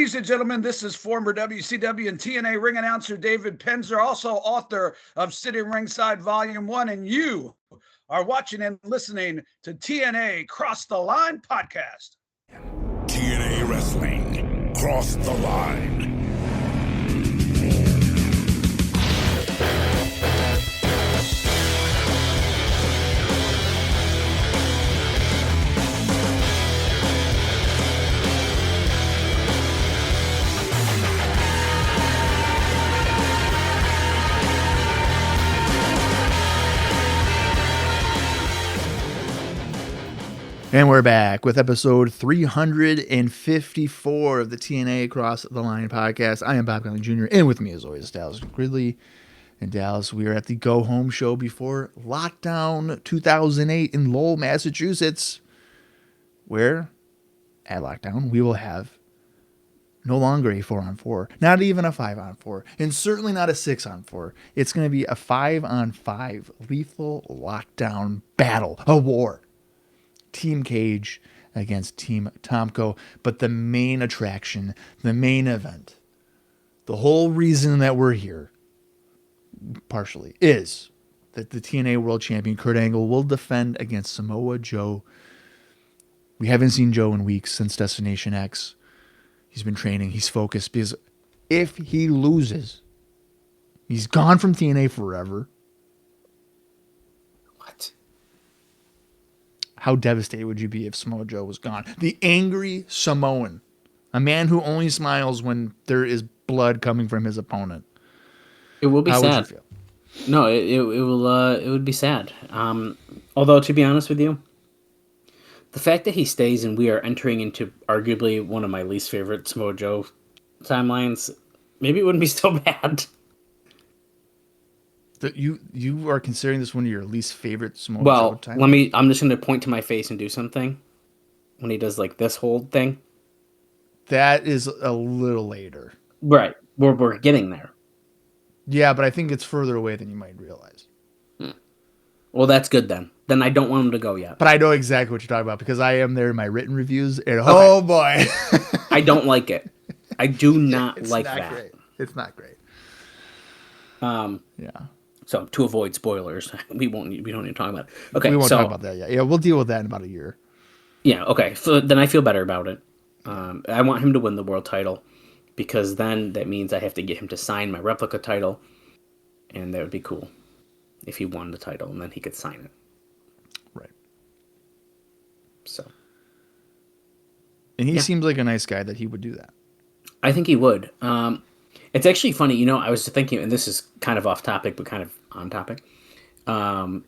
Ladies and gentlemen, this is former WCW and TNA ring announcer David Penzer, also author of Sitting Ringside Volume 1, and you are watching and listening to TNA Cross the Line podcast. TNA Wrestling, Cross the Line. And we're back with episode 354 of the TNA Cross the Line podcast. I am Colling Jr. and with me as always, Dallas Gridley. In Dallas, we are at the Go Home show before Lockdown 2008 in Lowell, Massachusetts, where at Lockdown we will have no longer a 4-on-4, not even a 5-on-4, and certainly not a 6-on-4. It's going to be a 5-on-5 lethal lockdown battle, a war. Team Cage against Team Tomko. But the main attraction, the main event, the whole reason that we're here, partially, is that the TNA World Champion Kurt Angle will defend against Samoa Joe. We haven't seen Joe in weeks since Destination X. He's been training. He's focused because if he loses, he's gone from TNA forever. How devastated would you be if Samoa Joe was gone? The angry Samoan. A man who only smiles when there is blood coming from his opponent. It will be How sad. Would you feel? No, it would be sad. Although, to be honest with you, the fact that he stays and we are entering into arguably one of my least favorite Samoa Joe timelines, maybe it wouldn't be so bad. You are considering this one of your least favorite Samoa Joe timelines? I'm just going to point to my face and do something when he does like this whole thing. That is a little later. Right. We're getting there. Yeah, but I think it's further away than you might realize. Well, that's good then. Then I don't want him to go yet. But I know exactly what you're talking about because I am there in my written reviews. And oh boy. I don't like it. I do not like that. Great. It's not great. Yeah. So to avoid spoilers, we don't need to talk about it. Okay, we won't talk about that yet. Yeah, we'll deal with that in about a year. Yeah, okay. So then I feel better about it. I want him to win the world title because then that means I have to get him to sign my replica title, and that would be cool if he won the title and then he could sign it. Right. So. And he seems like a nice guy that he would do that. I think he would. It's actually funny, I was thinking, and this is kind of off topic, but kind of on topic. Back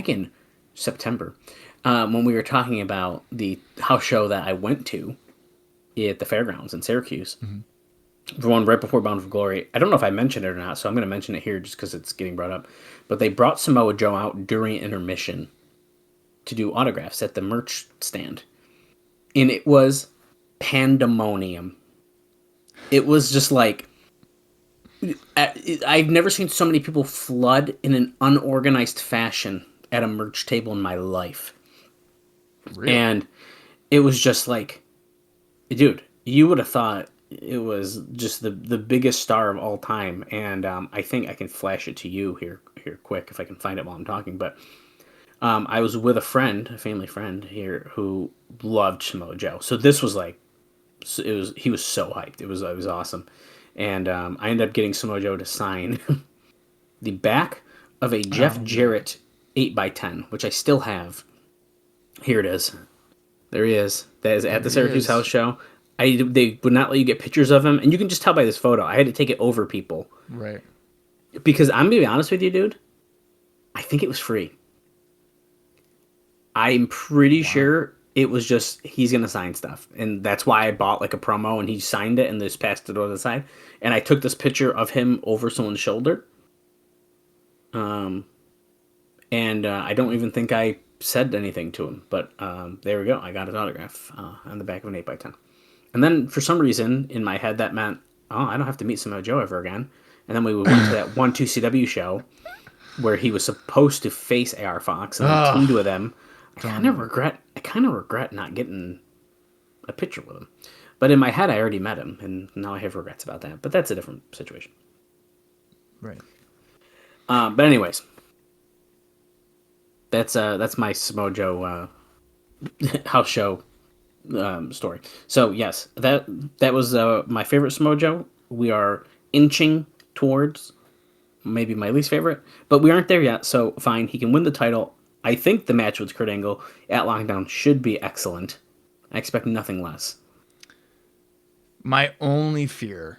in September, when we were talking about the house show that I went to at the fairgrounds in Syracuse, the one right before Bound for Glory. I don't know if I mentioned it or not, so I'm going to mention it here just because it's getting brought up. But they brought Samoa Joe out during intermission to do autographs at the merch stand, and it was pandemonium. It was just like, I've never seen so many people flood in an unorganized fashion at a merch table in my life. Really? And it was just like, dude, you would have thought it was just the biggest star of all time. And I think I can flash it to you here quick if I can find it while I'm talking. But I was with a family friend here who loved Samoa Joe. So this was like, he was so hyped. It was awesome. And I ended up getting Samoa Joe to sign the back of a Jeff Jarrett 8x10, which I still have. Here it is. There he is. That is at the Syracuse house show. They would not let you get pictures of him, and you can just tell by this photo. I had to take it over people. Right. Because I'm going to be honest with you, dude. I think it was free. I'm pretty sure it was just, he's going to sign stuff. And that's why I bought like a promo and he signed it and just passed it over the side. And I took this picture of him over someone's shoulder. And I don't even think I said anything to him. But there we go. I got his autograph on the back of an 8x10. And then for some reason in my head that meant, I don't have to meet Samoa Joe ever again. And then we went to that 1-2 CW show where he was supposed to face AR Fox and I teamed with him. I kind of regret not getting a picture with him. But in my head, I already met him, and now I have regrets about that. But that's a different situation. Right. But anyways, that's my Samoa Joe house show story. So yes, that was my favorite Samoa Joe. We are inching towards maybe my least favorite, but we aren't there yet. So fine, he can win the title. I think the match with Kurt Angle at Lockdown should be excellent. I expect nothing less. My only fear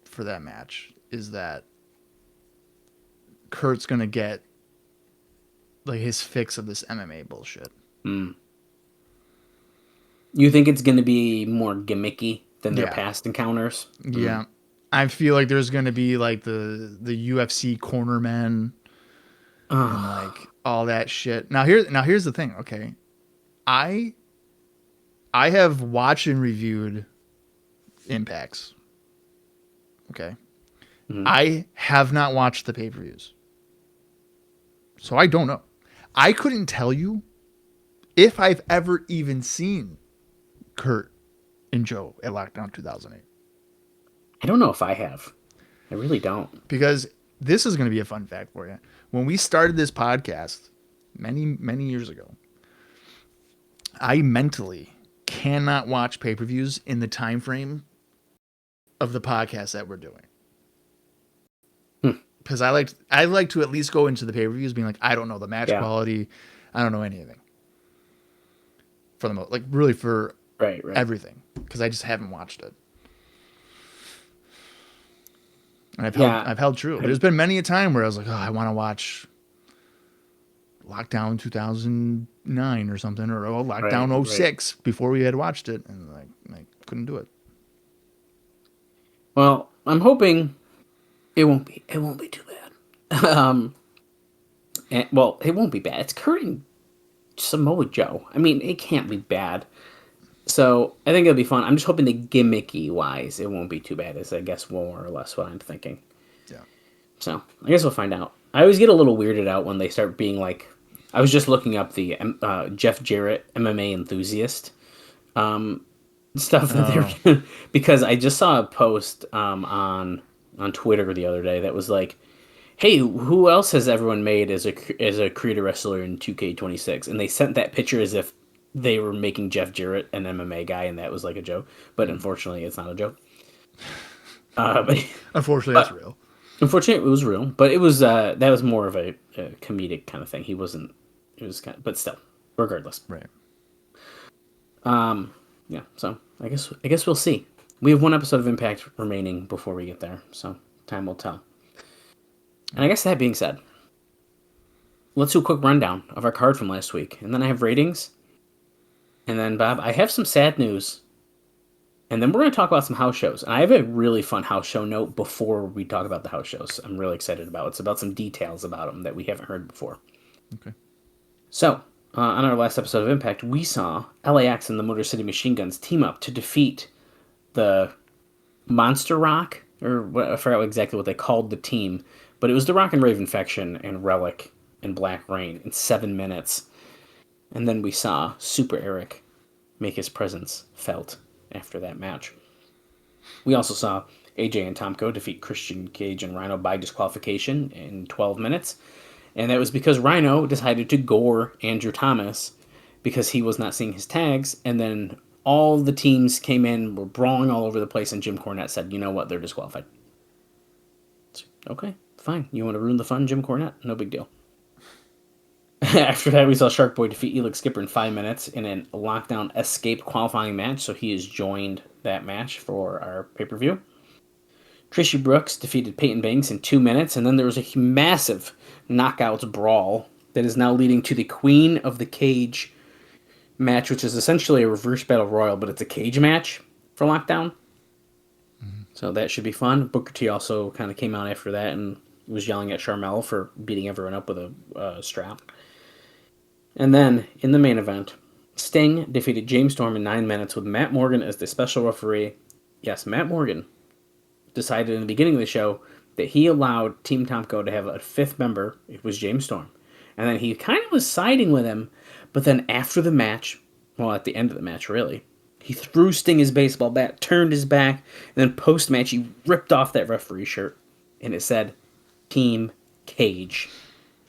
for that match is that Kurt's gonna get like his fix of this MMA bullshit. You think it's gonna be more gimmicky than their past encounters? Yeah. I feel like there's gonna be like the UFC cornermen and like all that shit. Now here's the thing, okay. I have watched and reviewed Impacts. Okay. I have not watched the pay-per-views. So I don't know. I couldn't tell you if I've ever even seen Kurt and Joe at Lockdown 2008. I don't know if I have. I really don't. Because this is going to be a fun fact for you. When we started this podcast many, many years ago, I mentally cannot watch pay-per-views in the time frame of the podcast that we're doing. Because I like to at least go into the pay-per-views being like, I don't know the match quality. I don't know anything. For the most, like really for everything. Because I just haven't watched it. And I've held true. There's been many a time where I was like, oh, I want to watch Lockdown 2009 or something, or Lockdown 06 before we had watched it, and I couldn't do it. Well, I'm hoping it won't be too bad. It won't be bad. It's Kurt and Samoa Joe. I mean, it can't be bad. So I think it'll be fun. I'm just hoping the gimmicky wise, it won't be too bad. Is I guess more or less what I'm thinking. Yeah. So I guess we'll find out. I always get a little weirded out when they start being like. I was just looking up the Jeff Jarrett MMA enthusiast stuff that they're because I just saw a post on Twitter the other day that was like, "Hey, who else has everyone made as a creator wrestler in 2K26?" And they sent that picture as if they were making Jeff Jarrett an MMA guy, and that was like a joke. But unfortunately, it's not a joke. Unfortunately, that's real. Unfortunately, it was real, but it was that was more of a comedic kind of thing. He wasn't. It was kind of, but still, regardless. Right. Yeah. So I guess we'll see. We have one episode of Impact remaining before we get there, so time will tell. And I guess that being said, let's do a quick rundown of our card from last week, and then I have ratings. And then, Bob, I have some sad news. And then we're going to talk about some house shows. And I have a really fun house show note before we talk about the house shows. I'm really excited about. It's about some details about them that we haven't heard before. Okay. So, on our last episode of Impact, we saw LAX and the Motor City Machine Guns team up to defeat the Monster Rock, or what, I forgot exactly what they called the team, but it was the Rock and Raven faction and Relic and Black Rain in 7 minutes. And then we saw Super Eric make his presence felt after that match. We also saw AJ and Tomko defeat Christian Cage and Rhino by disqualification in 12 minutes. And that was because Rhino decided to gore Andrew Thomas because he was not seeing his tags. And then all the teams came in, were brawling all over the place, and Jim Cornette said, you know what, they're disqualified. So, okay, fine. You want to ruin the fun, Jim Cornette? No big deal. After that, we saw Shark Boy defeat Elix Skipper in 5 minutes in a Lockdown X-Scape Qualifying Match, so he has joined that match for our pay-per-view. Tracy Brooks defeated Peyton Banks in 2 minutes, and then there was a massive knockouts brawl that is now leading to the Queen of the Cage match, which is essentially a reverse battle royal, but it's a cage match for Lockdown. Mm-hmm. So that should be fun. Booker T also kind of came out after that and was yelling at Charmel for beating everyone up with a strap. And then, in the main event, Sting defeated James Storm in 9 minutes with Matt Morgan as the special referee. Yes, Matt Morgan decided in the beginning of the show that he allowed Team Tomko to have a fifth member. It was James Storm. And then he kind of was siding with him, but then after the match, well, at the end of the match, really. He threw Sting his baseball bat, turned his back, and then post-match he ripped off that referee shirt, and it said, Team Cage.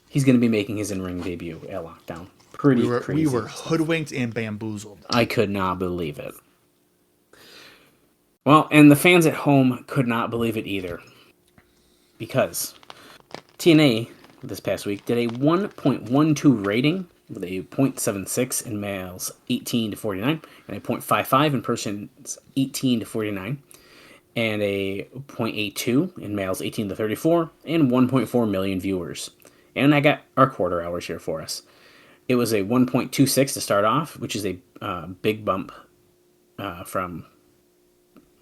He's going to be making his in-ring debut at Lockdown. Pretty crazy. We were hoodwinked and bamboozled. I could not believe it. Well, and the fans at home could not believe it either. Because TNA this past week did a 1.12 rating with a 0.76 in males 18 to 49 and a 0.55 in persons 18 to 49 and a 0.82 in males 18 to 34 and 1.4 million viewers. And I got our quarter hours here for us. It was a 1.26 to start off, which is a big bump from,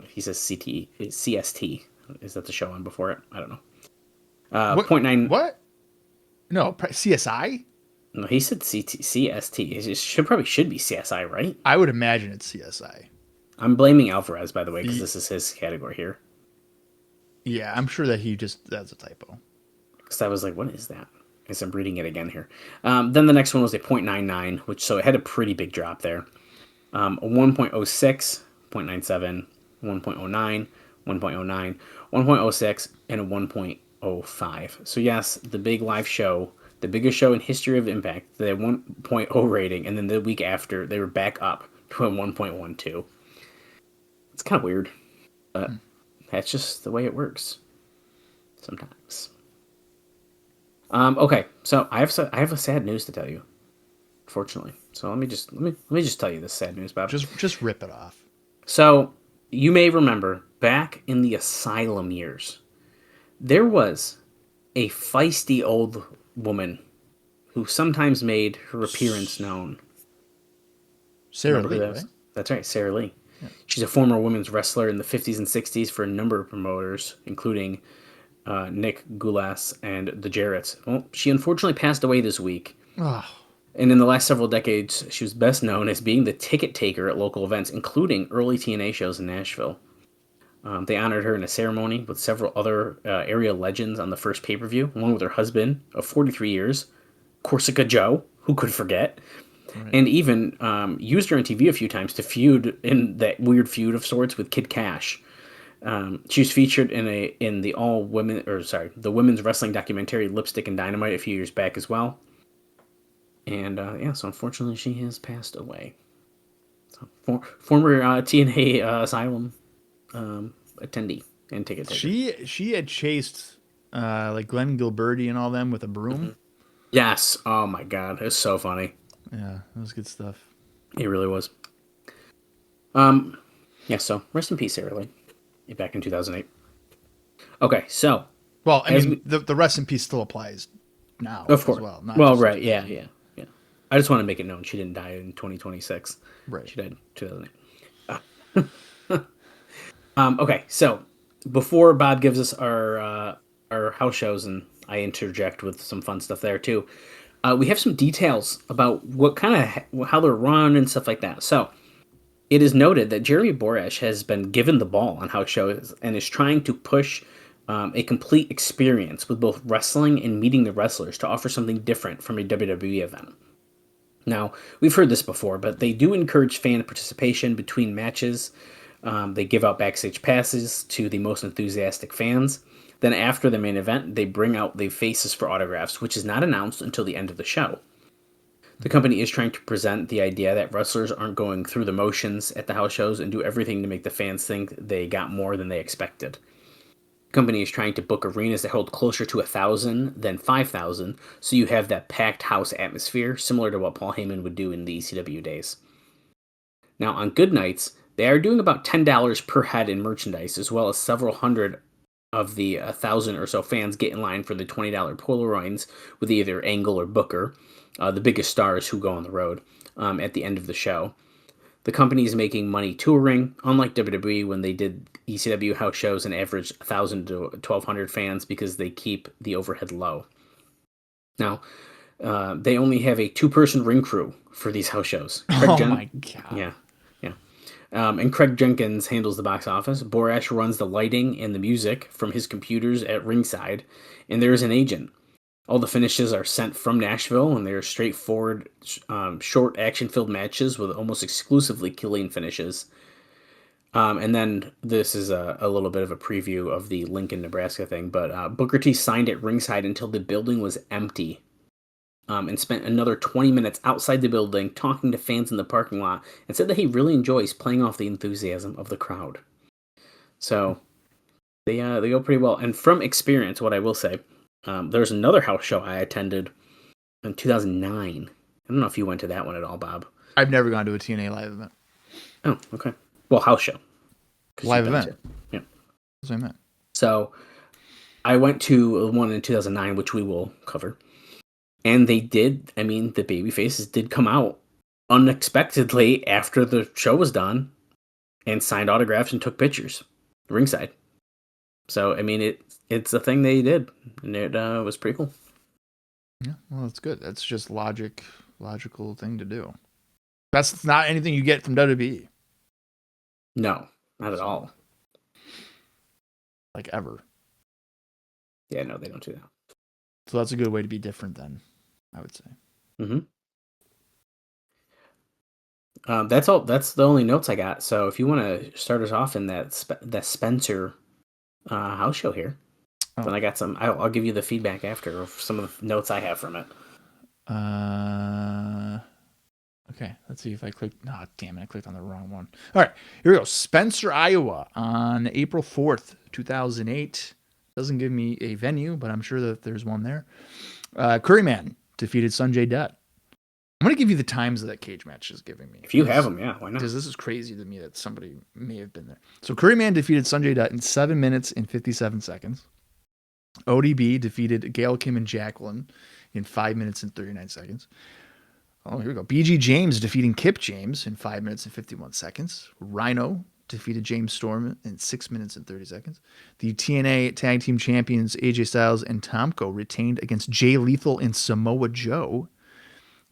he says CST. Is that the show on before it? I don't know. 0.9. What? No, CSI? No, he said CST. It probably should be CSI, right? I would imagine it's CSI. I'm blaming Alvarez, by the way, because this is his category here. Yeah, I'm sure that that's a typo. Because I was like, what is that? I guess I'm reading it again here. Then the next one was a 0.99, so it had a pretty big drop there. A 1.06, 0.97, 1.09, 1.09, 1.06, and a 1.05. So yes, the big live show, the biggest show in history of Impact, they had 1.0 rating, and then the week after, they were back up to a 1.12. It's kind of weird, but that's just the way it works sometimes. Okay, so I have a sad news to tell you, fortunately. So let me just tell you this sad news, Bob. Just rip it off. So you may remember back in the Asylum years, there was a feisty old woman who sometimes made her appearance known. Sarah Lee, right? That's right, Sarah Lee. Yeah. She's a former women's wrestler in the 50s and 60s for a number of promoters, including Nick Gulas and the Jarretts. Well, she unfortunately passed away this week. Oh. And in the last several decades, she was best known as being the ticket taker at local events, including early TNA shows in Nashville. They honored her in a ceremony with several other area legends on the first pay-per-view, along with her husband of 43 years, Corsica Joe, who could forget, right. And even used her on TV a few times to feud in that weird feud of sorts with Kid Cash. She was featured in the the women's wrestling documentary Lipstick and Dynamite a few years back as well. And so unfortunately she has passed away. So, former TNA Asylum attendee and ticket taker. She had chased like Glenn Gilberti and all them with a broom. Mm-hmm. Yes. Oh my God, it's so funny. Yeah, that was good stuff. It really was. So rest in peace, Sarah Lee. Back in 2008. Okay, so. Well, I mean, the rest in peace still applies now. Of course. As well. Well, right, yeah. I just want to make it known she didn't die in 2026. Right. She died in 2008. Okay, so before Bob gives us our house shows, and I interject with some fun stuff there too, we have some details about how they're run and stuff like that. So. It is noted that Jeremy Borash has been given the ball on house shows and is trying to push a complete experience with both wrestling and meeting the wrestlers to offer something different from a WWE event. Now, we've heard this before, but they do encourage fan participation between matches. They give out backstage passes to the most enthusiastic fans. Then after the main event, they bring out the faces for autographs, which is not announced until the end of the show. The company is trying to present the idea that wrestlers aren't going through the motions at the house shows and do everything to make the fans think they got more than they expected. The company is trying to book arenas that hold closer to 1,000 than 5,000, so you have that packed house atmosphere, similar to what Paul Heyman would do in the ECW days. Now, on good nights, they are doing about $10 per head in merchandise, as well as several hundred of the 1,000 or so fans get in line for the $20 Polaroids with either Angle or Booker, the biggest stars who go on the road, at the end of the show. The company is making money touring, unlike WWE when they did ECW house shows and averaged 1,000 to 1,200 fans because they keep the overhead low. Now, they only have a 2-person ring crew for these house shows. My God. Yeah. And Craig Jenkins handles the box office. Borash runs the lighting and the music from his computers at ringside. And there is an agent. All the finishes are sent from Nashville, and they're straightforward, short action-filled matches with almost exclusively killing finishes. And then this is a little bit of a preview of the Lincoln, Nebraska thing, but Booker T signed at ringside until the building was empty, and spent another 20 minutes outside the building talking to fans in the parking lot, and said that he really enjoys playing off the enthusiasm of the crowd. So they go pretty well. And from experience, what I will say, there's another house show I attended in 2009. I don't know if you went to that one at all, Bob. I've never gone to a TNA live event. Oh, okay. Well, house show. Live event. Yeah. That's what I meant. So I went to one in 2009, which we will cover. And they did, the baby faces did come out unexpectedly after the show was done and signed autographs and took pictures ringside. So, it's a thing they did, and it was pretty cool. Yeah, well, that's good. That's just logical thing to do. That's not anything you get from WWE. No, not at all. Like, ever. Yeah, no, they don't do that. So that's a good way to be different then, I would say. Mm-hmm. That's all. That's the only notes I got. So if you want to start us off in that Spencer house show here, then I got some. I'll give you the feedback after of some of the notes I have from it. Okay, let's see if I clicked. Oh, damn it, I clicked on the wrong one. All right, here we go. Spencer, Iowa on April 4th, 2008. Doesn't give me a venue, but I'm sure that there's one there. Curryman defeated Sanjay Dutt. I'm going to give you the times that cage match is giving me. If you have them, yeah, why not? Because this is crazy to me that somebody may have been there. So Curryman defeated Sanjay Dutt in 7 minutes and 57 seconds. ODB defeated Gail Kim and Jacqueline in 5 minutes and 39 seconds. Oh, here we go. BG James defeating Kip James in 5 minutes and 51 seconds. Rhino defeated James Storm in 6 minutes and 30 seconds. The TNA Tag Team Champions AJ Styles and Tomko retained against Jay Lethal and Samoa Joe.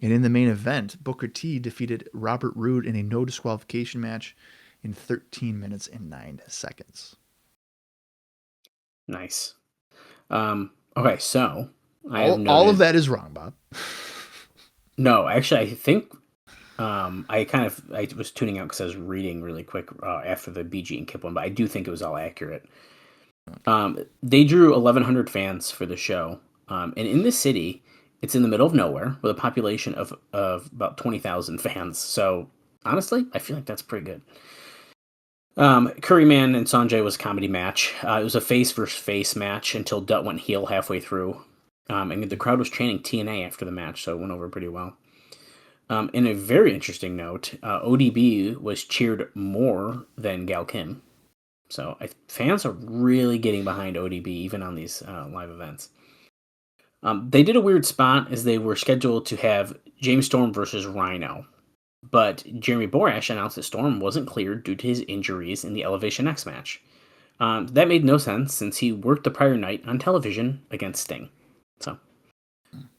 And in the main event, Booker T defeated Robert Roode in a no disqualification match in 13 minutes and 9 seconds. Nice. Okay, so all of that is wrong, Bob. No, actually, I think I was tuning out because I was reading really quick after the BG and Kip one, but I do think it was all accurate. They drew 1,100 fans for the show, and in this city, it's in the middle of nowhere with a population of about 20,000 fans. So honestly, I feel like that's pretty good. Curryman and Sanjay was a comedy match. It was a face versus face match until Dutt went heel halfway through. And the crowd was chanting TNA after the match, so it went over pretty well. In a very interesting note, ODB was cheered more than Gal Kim. So fans are really getting behind ODB, even on these live events. They did a weird spot as they were scheduled to have James Storm versus Rhino. But Jeremy Borash announced that Storm wasn't cleared due to his injuries in the Elevation X match. That made no sense since he worked the prior night on television against Sting. So,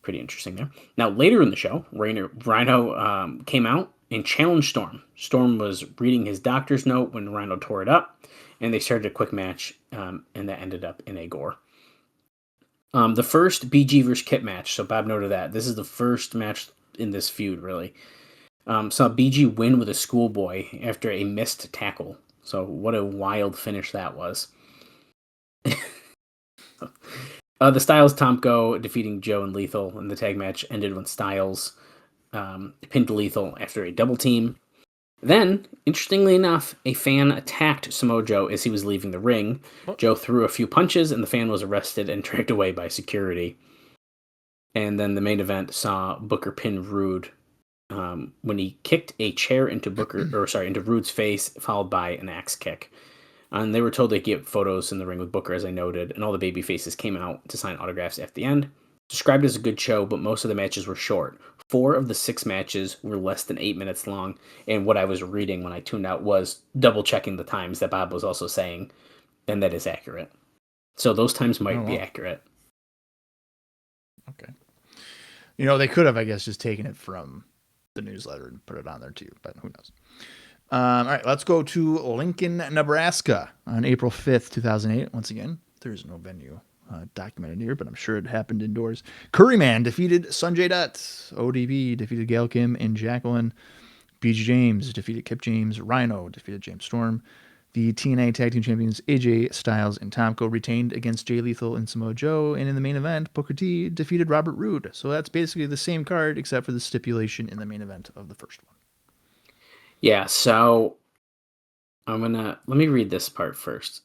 pretty interesting there. Now, later in the show, Rhino came out and challenged Storm. Storm was reading his doctor's note when Rhino tore it up, and they started a quick match, and that ended up in a gore. The first BG versus Kip match, so Bob noted that. This is the first match in this feud, really. Saw BG win with a schoolboy after a missed tackle. So, what a wild finish that was. The Styles Tomko defeating Joe and Lethal in the tag match ended when Styles pinned Lethal after a double team. Then, interestingly enough, a fan attacked Samoa Joe as he was leaving the ring. Joe threw a few punches and the fan was arrested and dragged away by security. And then the main event saw Booker pin Roode when he kicked a chair into Roode's face, followed by an axe kick. And they were told they'd get photos in the ring with Booker, as I noted, and all the baby faces came out to sign autographs at the end. Described as a good show, but most of the matches were short. 4 of the 6 matches were less than 8 minutes long, and what I was reading when I tuned out was double-checking the times that Bob was also saying, and that is accurate. So those times might be accurate. Okay. You know, they could have, I guess, just taken it from the newsletter and put it on there too, but who knows. All right, let's go to Lincoln, Nebraska on April 5th, 2008. Once again, there's no venue documented here, but I'm sure it happened indoors. Curryman defeated Sanjay Dutt. ODB defeated Gail Kim and Jacqueline. BG James defeated Kip James. Rhino defeated James Storm. The TNA Tag Team Champions AJ Styles and Tomko retained against Jay Lethal and Samoa Joe. And in the main event, Booker T defeated Robert Roode. So that's basically the same card except for the stipulation in the main event of the first one. Yeah, so let me read this part first.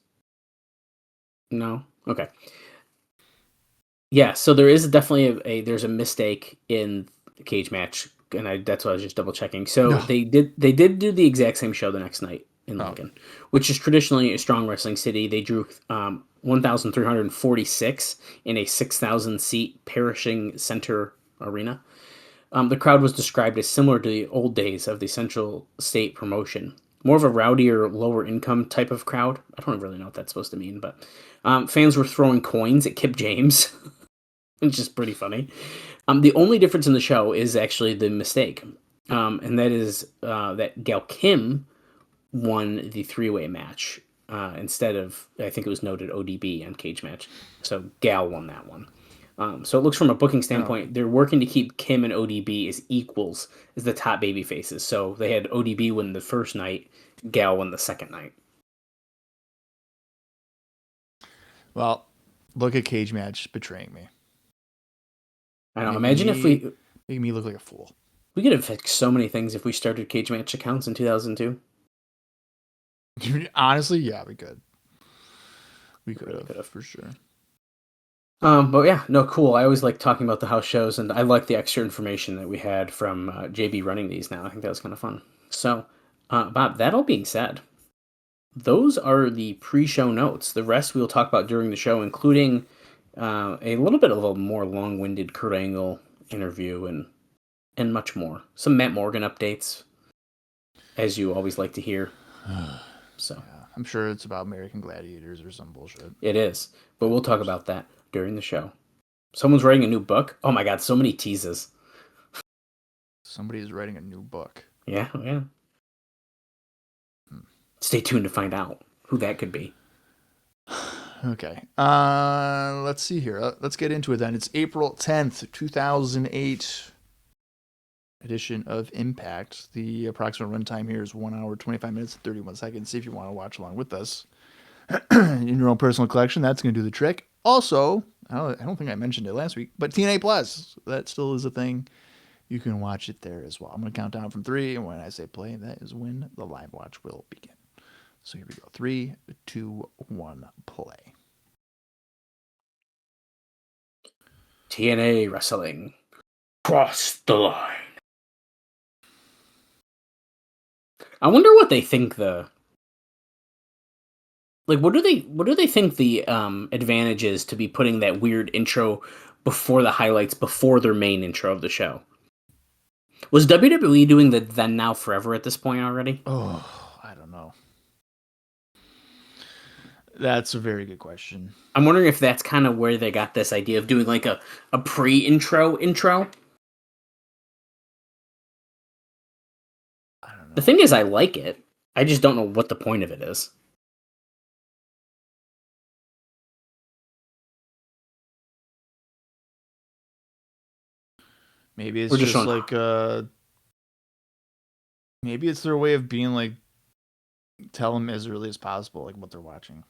No? Okay. Yeah, so there is definitely there's a mistake in the cage match, and that's why I was just double checking. So they did do the exact same show the next night in Lincoln, which is traditionally a strong wrestling city. They drew 1,346 in a 6,000 seat Perishing Center arena. The crowd was described as similar to the old days of the Central State promotion. More of a rowdier, lower income type of crowd. I don't really know what that's supposed to mean, but fans were throwing coins at Kip James, which is pretty funny. The only difference in the show is actually the mistake, and that is that Gail Kim won the three-way match instead of, I think it was noted ODB on cage match. So Gal won that one. So it looks from a booking standpoint, they're working to keep Kim and ODB as equals as the top baby faces. So they had ODB win the first night, Gal won the second night. Well, look at cage match betraying me. I know. Imagine if we making me look like a fool. We could have fixed so many things if we started cage match accounts in 2002. Honestly, yeah, we could. We could have for sure. But yeah, no, cool. I always like talking about the house shows, and I like the extra information that we had from JB running these now. I think that was kind of fun. So, Bob, that all being said, those are the pre-show notes. The rest we'll talk about during the show, including a little bit of a more long-winded Kurt Angle interview and much more. Some Matt Morgan updates, as you always like to hear. So yeah, I'm sure it's about American Gladiators or some bullshit. It is, but we'll talk about that during the show. Someone's writing a new book. Oh my god, so many teases. Somebody's writing a new book. Yeah. Stay tuned to find out who that could be. Okay. Let's see here. Let's get into it then. It's April 10th, 2008 edition of Impact. The approximate runtime here is 1 hour, 25 minutes, and 31 seconds. If you want to watch along with us in your own personal collection, that's going to do the trick. Also, I don't think I mentioned it last week, but TNA Plus, that still is a thing. You can watch it there as well. I'm going to count down from 3, and when I say play, that is when the live watch will begin. So here we go. 3, 2, 1, play. TNA Wrestling. Cross the line. I wonder what they think what do they think the advantage is to be putting that weird intro before the highlights, before their main intro of the show? Was WWE doing the then now forever at this point already? Oh, I don't know. That's a very good question. I'm wondering if that's kind of where they got this idea of doing like a pre-intro. I don't know. The thing is, I like it. I just don't know what the point of it is. Maybe it's just like maybe it's their way of being like, tell them as early as possible like what they're watching.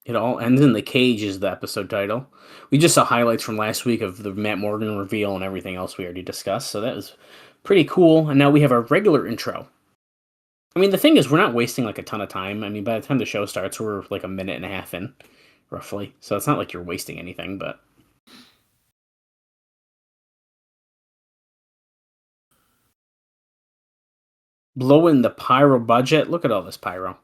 It all ends in the cage is the episode title. We just saw highlights from last week of the Matt Morgan reveal and everything else we already discussed, so that was pretty cool. And now we have our regular intro. I mean, the thing is, we're not wasting like a ton of time. I mean, by the time the show starts, we're like a minute and a half in, roughly. So it's not like you're wasting anything, but... Blowing the pyro budget. Look at all this pyro.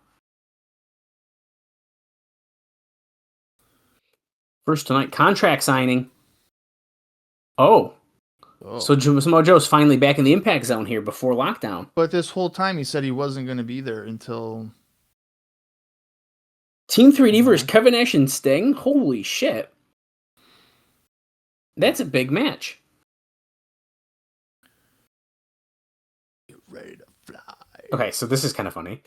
First tonight, contract signing. Oh. So Samoa Joe's finally back in the Impact Zone here before lockdown. But this whole time he said he wasn't going to be there until... Team 3D versus Kevin Nash and Sting? Holy shit. That's a big match. Get ready to fly. Okay, so this is kind of funny.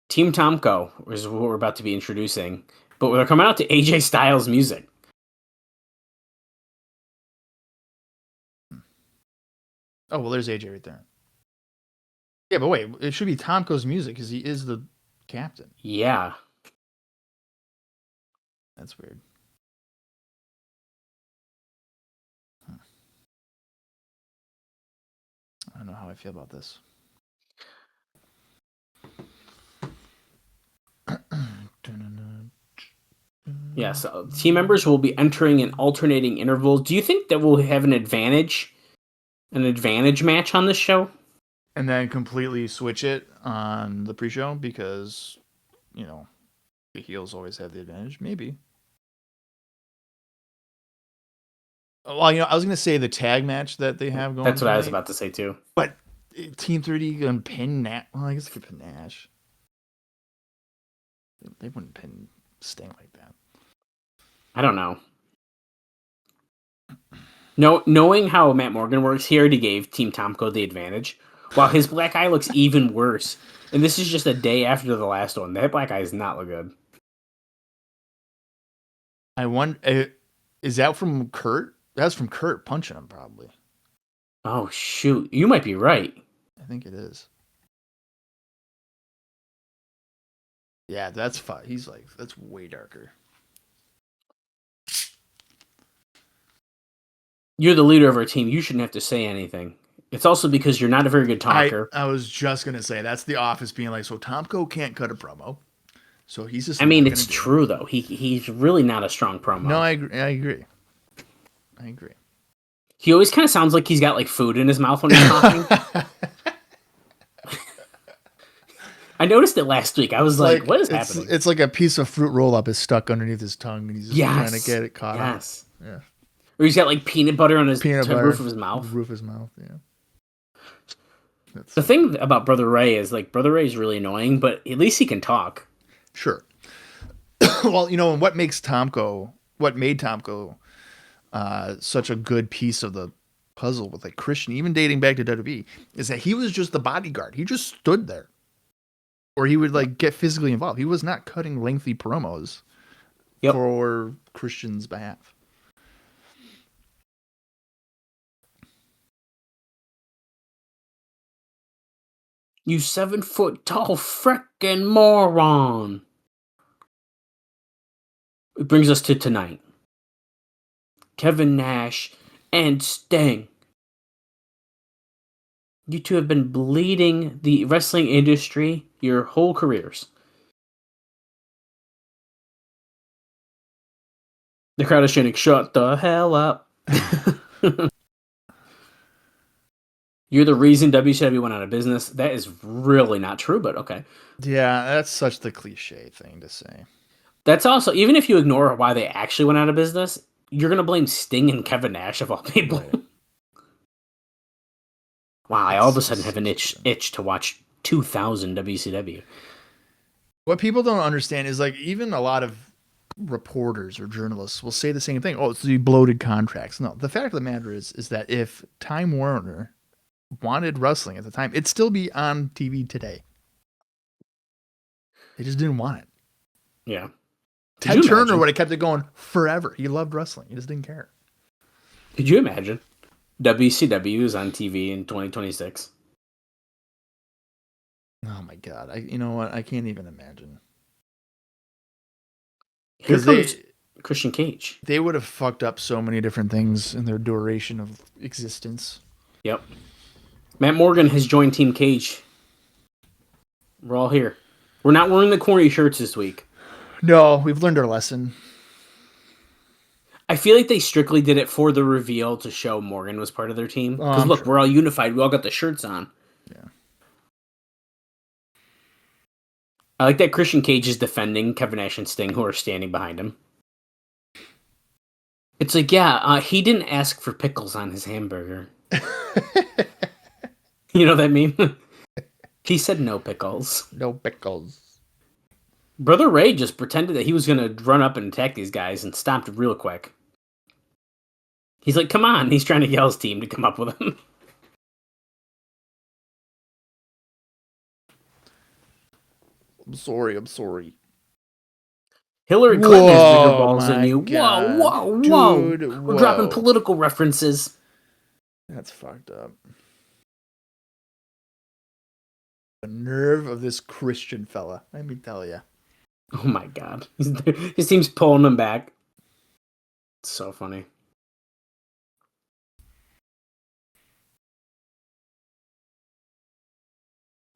Team Tomko is what we're about to be introducing. But they're coming out to AJ Styles music. Oh, well, there's AJ right there. Yeah, but wait, it should be Tomko's music because he is the captain. Yeah. That's weird. I don't know how I feel about this. Yeah, so team members will be entering in alternating intervals. Do you think that we'll have an advantage match on this show? And then completely switch it on the pre-show because, you know, the heels always have the advantage. Maybe. Well, you know, I was going to say the tag match that they have going. That's what I was about to say, too. But Team 3D going to pin Nash. Well, I guess they could pin Nash. They wouldn't pin Sting like that. I don't know. No, knowing how Matt Morgan works, he already gave Team Tomko the advantage. While his black eye looks even worse. And this is just a day after the last one. That black eye does not look good. I wonder, is that from Kurt? That's from Kurt punching him, probably. Oh, shoot. You might be right. I think it is. Yeah, that's fine. He's like, that's way darker. You're the leader of our team. You shouldn't have to say anything. It's also because you're not a very good talker. I was just going to say, that's the office being like, so Tomko can't cut a promo. So he's just. I mean, it's true, though. He's really not a strong promo. No, I agree. He always kind of sounds like he's got like food in his mouth when he's talking. I noticed it last week. I was like, what is happening? It's like a piece of fruit roll up is stuck underneath his tongue and he's just trying to get it caught up. Yeah. Or he's got like peanut butter on his roof of his mouth. Roof of his mouth, yeah. The thing about Brother Ray is like Brother Ray is really annoying, but at least he can talk. Sure. Well, you know, what made Tomko such a good piece of the puzzle with like Christian, even dating back to WWE, is that he was just the bodyguard. He just stood there. Or he would like get physically involved. He was not cutting lengthy promos for Christian's behalf. You 7-foot-tall frickin' moron. It brings us to tonight. Kevin Nash and Sting. You two have been bleeding the wrestling industry your whole careers. The crowd is chanting, "Shut the hell up." You're the reason WCW went out of business. That is really not true, but okay. Yeah, that's such the cliche thing to say. That's also, even if you ignore why they actually went out of business, you're going to blame Sting and Kevin Nash of all people. Right. Wow, I all of a sudden have an itch to watch 2000 WCW. What people don't understand is like even a lot of reporters or journalists will say the same thing. Oh, it's the bloated contracts. No, the fact of the matter is that if Time Warner wanted wrestling at the time, it'd still be on TV today. They just didn't want it. Yeah. Ted Turner would have kept it going forever. He loved wrestling. He just didn't care. Could you imagine WCW is on TV in 2026? Oh my God. You know what? I can't even imagine. Here comes Christian Cage. They would have fucked up so many different things in their duration of existence. Yep. Matt Morgan has joined Team Cage. We're all here. We're not wearing the corny shirts this week. No, we've learned our lesson. I feel like they strictly did it for the reveal to show Morgan was part of their team. Because look, we're all unified. We all got the shirts on. Yeah. I like that Christian Cage is defending Kevin Nash and Sting, who are standing behind him. It's like, he didn't ask for pickles on his hamburger. You know that meme? He said no pickles. No pickles. Brother Ray just pretended that he was going to run up and attack these guys and stopped real quick. He's like, come on. He's trying to yell his team to come up with him. I'm sorry. Hillary Clinton has bigger balls than my you. God. Whoa. Dude, We're dropping whoa. political references. That's fucked up. The nerve of this Christian fella, let me tell you. Oh my God. His team's pulling him back. It's so funny.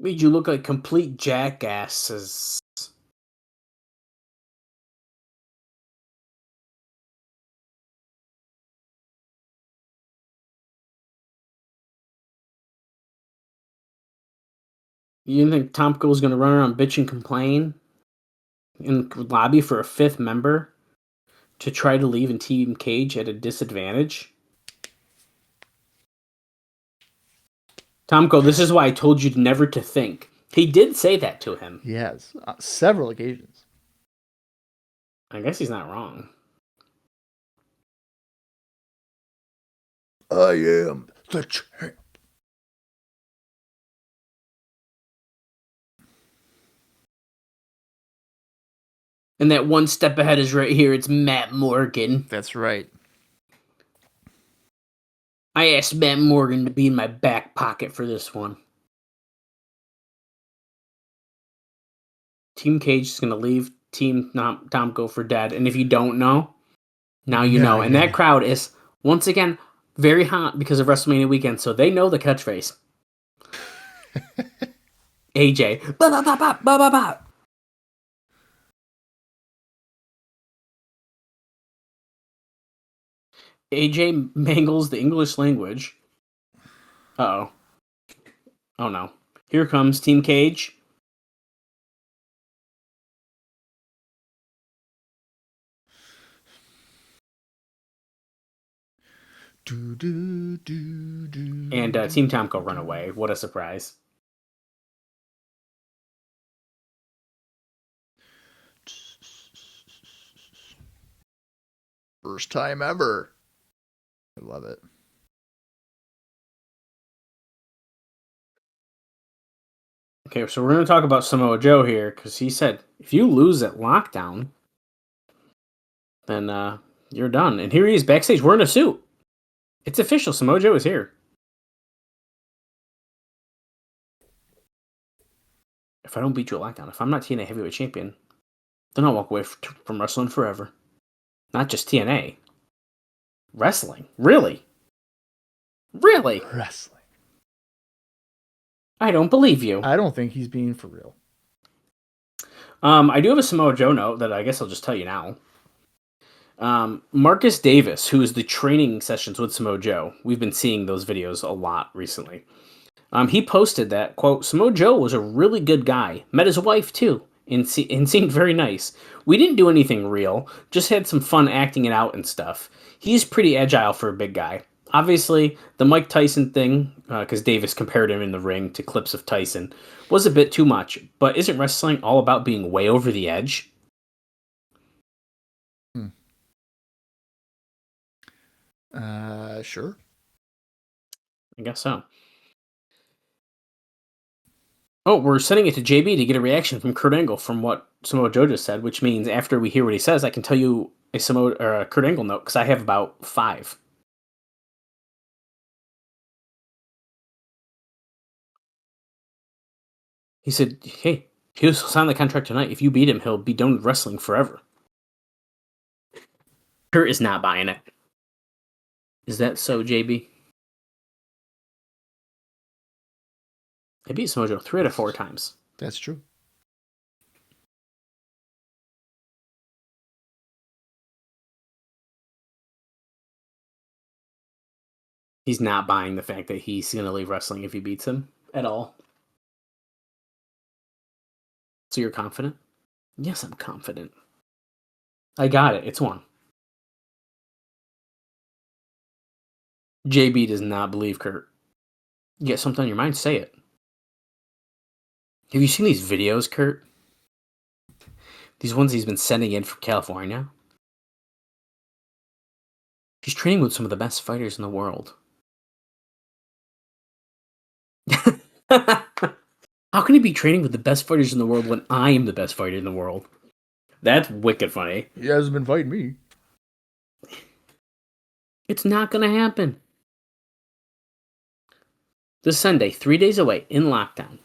Made you look like complete jackasses. You didn't think Tomko was going to run around bitch and complain and lobby for a fifth member to try to leave in Team Cage at a disadvantage? Tomko, this is why I told you never to think. He did say that to him. Yes, several occasions. I guess he's not wrong. I am the champ. And that one step ahead is right here. It's Matt Morgan. That's right. I asked Matt Morgan to be in my back pocket for this one. Team Cage is going to leave Team Tomko for dead. And if you don't know, now you know. And that crowd is, once again, very hot because of WrestleMania weekend. So they know the catchphrase. AJ. Ba ba ba ba ba ba ba. AJ mangles the English language. Uh-oh. Oh no. Here comes Team Cage. And Team Tomko run away. What a surprise. First time ever. I love it. Okay, so we're going to talk about Samoa Joe here, because he said, if you lose at Lockdown, then you're done. And here he is backstage wearing a suit. It's official. Samoa Joe is here. If I don't beat you at Lockdown, if I'm not TNA Heavyweight Champion, then I'll walk away from wrestling forever. Not just TNA. Wrestling. Really? Really? Wrestling. I don't believe you. I don't think he's being for real. I do have a Samoa Joe note that I guess I'll just tell you now. Marcus Davis, who is the training sessions with Samoa Joe, we've been seeing those videos a lot recently. He posted that, quote, Samoa Joe was a really good guy. Met his wife, too, and seemed very nice. We didn't do anything real, just had some fun acting it out and stuff. He's pretty agile for a big guy. Obviously, the Mike Tyson thing, because Davis compared him in the ring to clips of Tyson, was a bit too much. But isn't wrestling all about being way over the edge? Sure. I guess so. Oh, we're sending it to JB to get a reaction from Kurt Angle from what Samoa Joe just said, which means after we hear what he says, I can tell you a Kurt Angle note, because I have about 5. He said, hey, he'll sign the contract tonight. If you beat him, he'll be done with wrestling forever. Kurt is not buying it. Is that so, JB? I beat Samoa Joe 3 out of 4 times. That's true. He's not buying the fact that he's going to leave wrestling if he beats him at all. So you're confident? Yes, I'm confident. I got it. It's 1. JB does not believe Kurt. You get something on your mind, say it. Have you seen these videos, Kurt? These ones he's been sending in from California? He's training with some of the best fighters in the world. How can he be training with the best fighters in the world when I am the best fighter in the world? That's wicked funny. He hasn't been fighting me. It's not going to happen. This Sunday, 3 days away, in lockdown.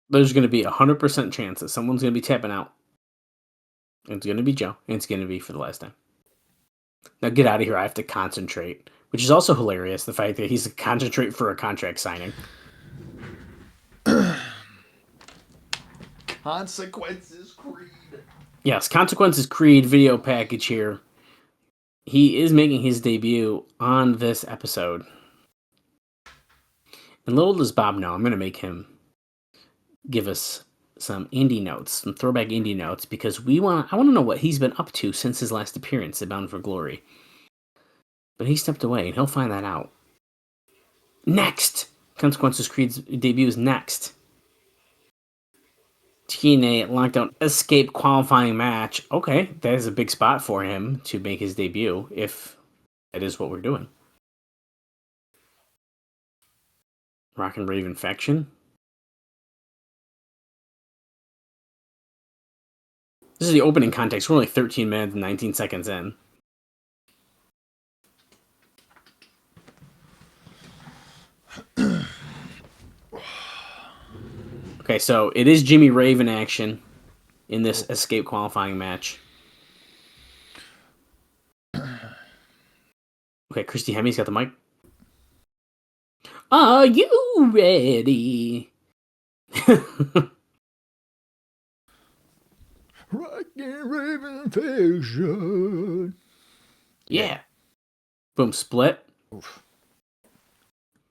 There's going to be 100% chance that someone's going to be tapping out. It's going to be Joe, and it's going to be for the last time. Now get out of here. I have to concentrate. Which is also hilarious, the fact that he's a concentrate for a contract signing. Consequences Creed. Yes, Consequences Creed video package here. He is making his debut on this episode. And little does Bob know, I'm going to make him give us some indie notes, some throwback indie notes, because I want to know what he's been up to since his last appearance at Bound for Glory. But he stepped away, and he'll find that out. Next! Consequences Creed's debut is next. TNA Lockdown X-Scape Qualifying Match. Okay, that is a big spot for him to make his debut, if that is what we're doing. Rock and Rave Infection. This is the opening context. We're only 13 minutes and 19 seconds in. Okay, so it is Jimmy Rave in action in this X-Scape Qualifying Match. Okay, Christy Hemmy's got the mic. Are you ready? Rock and Rave Infection. Yeah. Boom, split. Oof.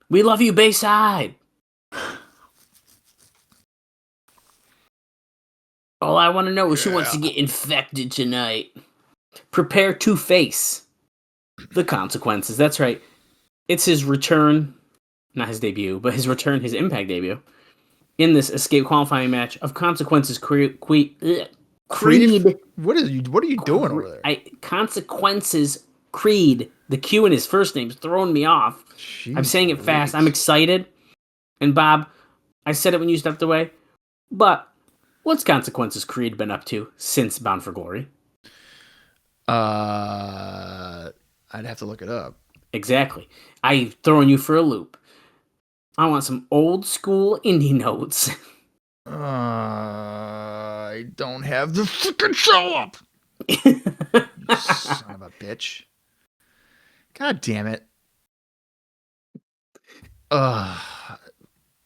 We love you, Bayside. All I want to know is who wants to get infected tonight. Prepare to face the consequences. That's right. It's his return, not his debut, but his return, his Impact debut, in this X-Scape Qualifying Match of Consequences Creed. What are you doing over there? Consequences Creed. The Q in his first name is throwing me off. Jeez, I'm saying it fast. I'm excited. And Bob, I said it when you stepped away, but what's Consequences Creed been up to since Bound for Glory? I'd have to look it up. Exactly. I've thrown you for a loop. I want some old school indie notes. I don't have the freaking show up. You son of a bitch. God damn it. Oh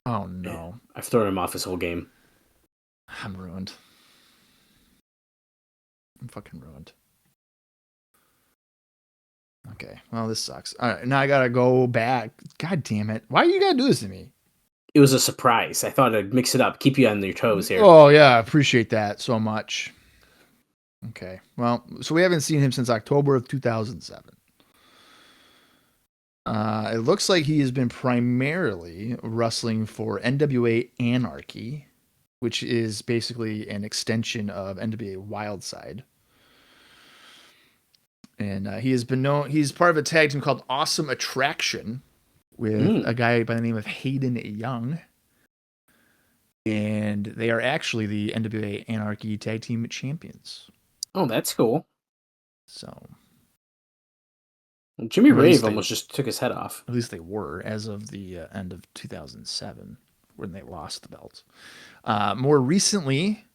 no. I've thrown him off his whole game. I'm ruined. I'm fucking ruined. Okay, well, this sucks. All right, now I gotta go back. God damn it. Why you gotta do this to me? It was a surprise. I thought I'd mix it up, keep you on your toes here. Oh, yeah, I appreciate that so much. Okay, well, so we haven't seen him since October of 2007. It looks like he has been primarily wrestling for NWA Anarchy, which is basically an extension of NWA Wildside. And he has been known, he's part of a tag team called Awesome Attraction with a guy by the name of Hayden Young. And they are actually the NWA Anarchy Tag Team Champions. Oh, that's cool. So Jimmy Rave almost just took his head off. At least they were, as of the end of 2007, when they lost the belts. More recently,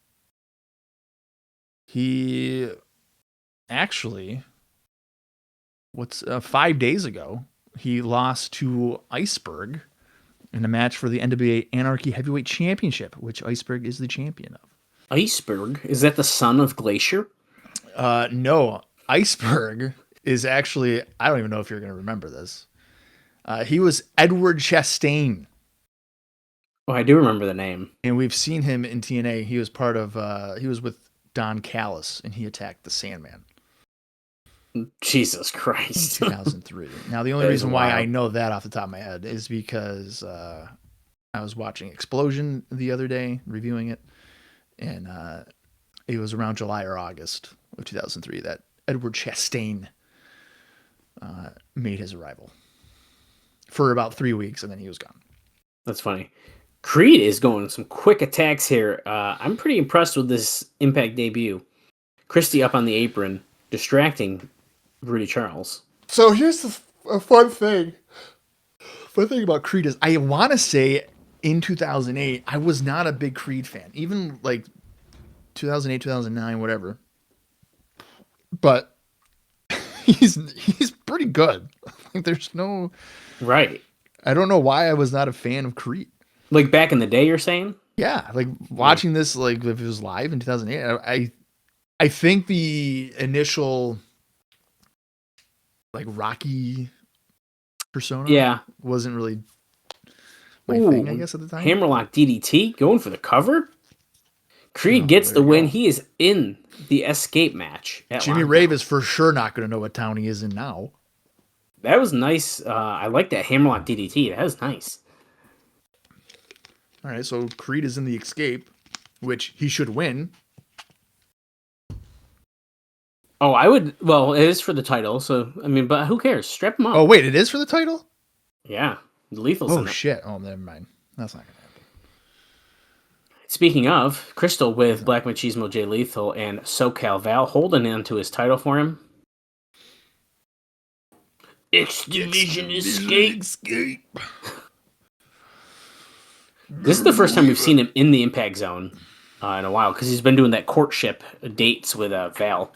he actually, 5 days ago, he lost to Iceberg in a match for the NWA Anarchy Heavyweight Championship, which Iceberg is the champion of. Iceberg? Is that the son of Glacier? No, Iceberg is actually, I don't even know if you're going to remember this. He was Edward Chastain. Oh, I do remember the name. And we've seen him in TNA. He was part of, he was with Don Callis, and he attacked the Sandman. Jesus Christ. 2003. Now, the only reason why I know that off the top of my head is because I was watching Explosion the other day, reviewing it, and it was around July or August of 2003 that Edward Chastain made his arrival for about 3 weeks, and then he was gone. That's funny. Creed is going some quick attacks here. I'm pretty impressed with this Impact debut. Christie up on the apron, distracting Rudy Charles. So here's a fun thing. Fun thing about Creed is I want to say in 2008, I was not a big Creed fan. Even like 2008, 2009, whatever. But he's pretty good. Like, there's no... Right. I don't know why I was not a fan of Creed. Like back in the day, you're saying? Yeah, like watching this, like if it was live in 2008, I think the initial like Rocky persona wasn't really my thing, I guess, at the time. Hammerlock DDT going for the cover. Creed gets the win. He is in the X-Scape match. Jimmy Rave is for sure not going to know what town he is in now. That was nice. I like that Hammerlock DDT. That was nice. All right, so Creed is in the X-Scape, which he should win. Oh, I would. Well, it is for the title, so I mean, but who cares? Strap him up. Oh wait, it is for the title? Yeah, Lethal's Oh in it. shit! Oh, never mind. That's not gonna happen. Speaking of, Crystal with Black Machismo Jay Lethal and SoCal Val holding onto his title for him. X Division Escape. This is the first time we've seen him in the Impact Zone in a while, because he's been doing that courtship dates with Val.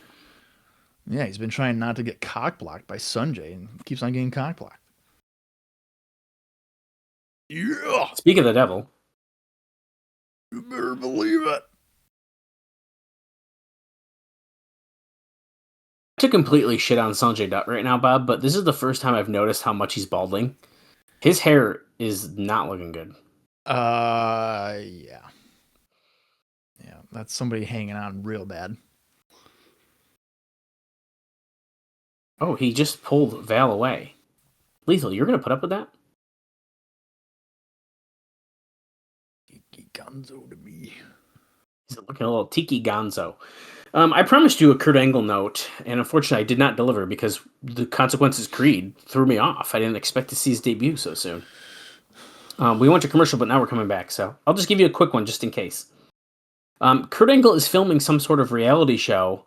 Yeah, he's been trying not to get cock blocked by Sanjay and keeps on getting cock blocked. Yeah. Speak of the devil. You better believe it. To completely shit on Sanjay Dutt right now, Bob, but this is the first time I've noticed how much he's balding. His hair is not looking good. Yeah. Yeah, that's somebody hanging on real bad. Oh, he just pulled Val away. Lethal, you're going to put up with that? Tiki Gonzo to me. He's looking a little Tiki Gonzo. I promised you a Kurt Angle note, and unfortunately I did not deliver because the Consequences Creed threw me off. I didn't expect to see his debut so soon. We went to commercial, but now we're coming back, so I'll just give you a quick one just in case. Kurt Angle is filming some sort of reality show.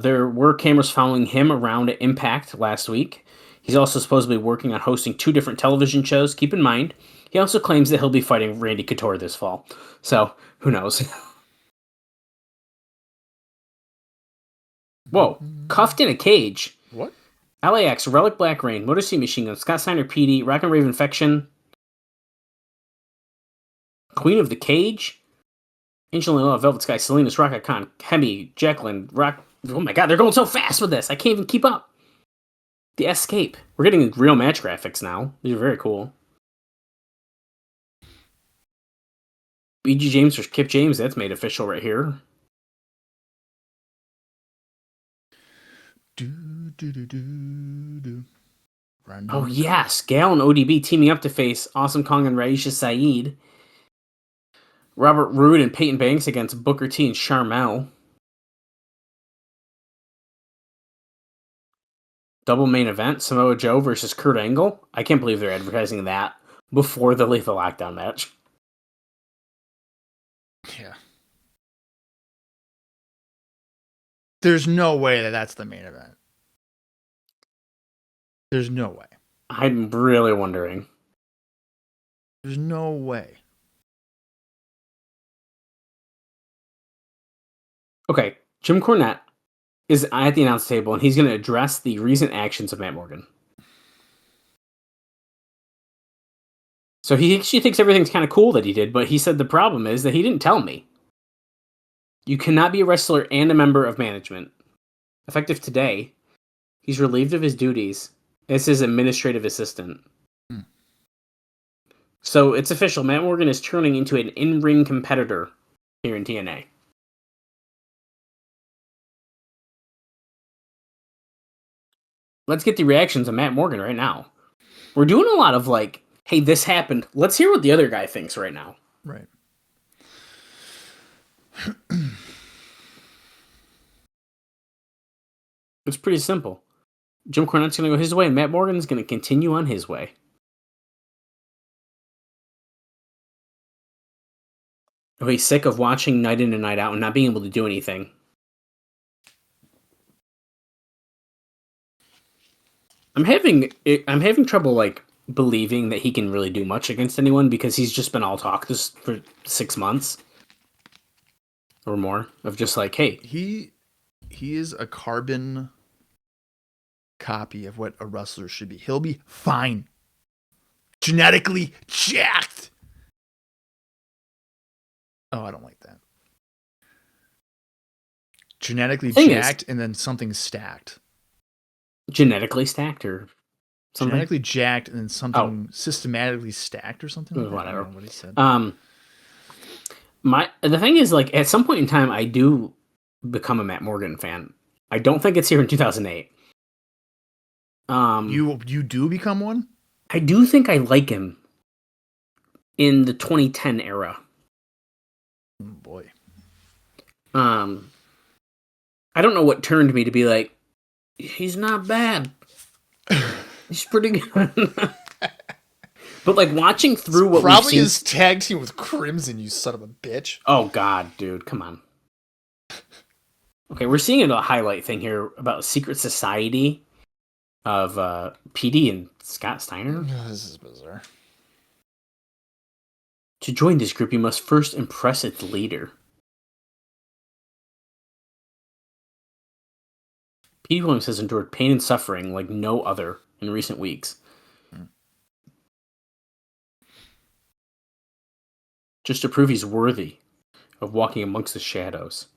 There were cameras following him around at Impact last week. He's also supposedly working on hosting 2 different television shows. Keep in mind, he also claims that he'll be fighting Randy Couture this fall. So, who knows? Whoa, cuffed in a cage. What? LAX, Relic Black Rain, Motor City Machine Gun, Scott Steiner, PD, Rock and Rave Infection, Queen of the Cage, Angelina, Velvet Sky, Salinas, Rocket Con, Hemi, Jacqueline, Rock. Oh my god, they're going so fast with this. I can't even keep up. The X-Scape. We're getting real match graphics now. These are very cool. BG James versus Kip James. That's made official right here. Oh yes, Gal and ODB teaming up to face Awesome Kong and Raisha Saeed. Robert Roode and Peyton Banks against Booker T and Sharmell. Double main event, Samoa Joe versus Kurt Angle. I can't believe they're advertising that before the Lethal Lockdown match. Yeah. There's no way that that's the main event. There's no way. I'm really wondering. There's no way. Okay, Jim Cornette is at the announce table, and he's going to address the recent actions of Matt Morgan. So he actually thinks everything's kind of cool that he did, but he said the problem is that he didn't tell me. You cannot be a wrestler and a member of management. Effective today, he's relieved of his duties as his administrative assistant. So it's official. Matt Morgan is turning into an in-ring competitor here in TNA. Let's get the reactions of Matt Morgan right now. We're doing a lot of like, hey, this happened. Let's hear what the other guy thinks right now. Right. It's pretty simple. Jim Cornette's going to go his way, and Matt Morgan's going to continue on his way. Are we sick of watching night in and night out and not being able to do anything? I'm having trouble like believing that he can really do much against anyone because he's just been all talk this for 6 months or more of just like, hey, he is a carbon copy of what a wrestler should be. He'll be fine. Genetically jacked. Oh, I don't like that. Genetically jacked and then something stacked. Genetically stacked or something? Genetically jacked and then something systematically stacked or something? Whatever. I don't know what he said. The thing is, like, at some point in time, I do become a Matt Morgan fan. I don't think it's here in 2008. You do become one? I do think I like him in the 2010 era. Oh boy. I don't know what turned me to be like, he's not bad. He's pretty good. But like watching through what probably we've his tag team with Crimson, you son of a bitch. Oh God, dude, come on. Okay, we're seeing a highlight thing here about a secret society of Petey and Scott Steiner. This is bizarre. To join this group, you must first impress its leader. Petey Williams has endured pain and suffering like no other in recent weeks. Just to prove he's worthy of walking amongst the shadows.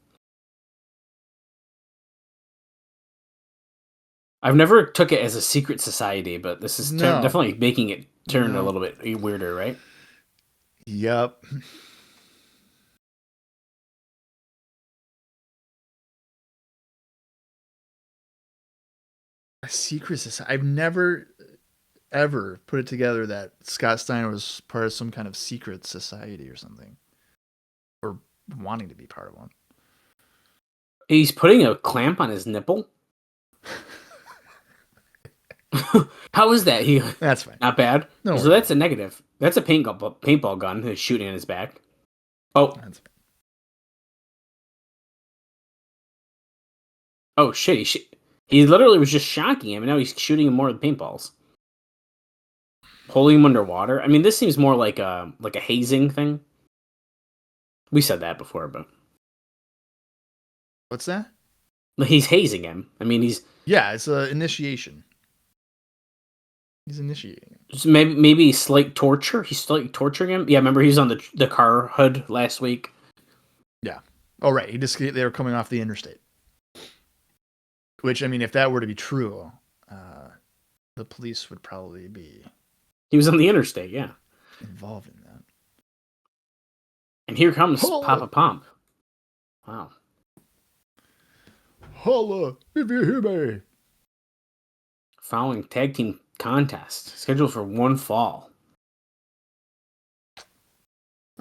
I've never took it as a secret society, but this is definitely making it turn a little bit weirder, right? Yep. A secret society. I've never ever put it together that Scott Steiner was part of some kind of secret society or something, or wanting to be part of one. He's putting a clamp on his nipple. How is that? That's fine. Not bad. No so that's a negative. That's a paintball gun that's shooting in his back. Oh. That's fine. Oh shit! He literally was just shocking him, and now he's shooting him more with paintballs. Holding him underwater. I mean, this seems more like a hazing thing. We said that before, but what's that? He's hazing him. I mean, it's an initiation. He's initiating him. So maybe slight torture. He's slightly torturing him. Yeah, remember he was on the car hood last week. Yeah. Oh right, they were coming off the interstate. Which, I mean, if that were to be true, the police would probably be... He was on the interstate, yeah. Involved in that. And here comes Papa Pomp. Wow. Holla, if you hear me. Following tag team contest, scheduled for one fall.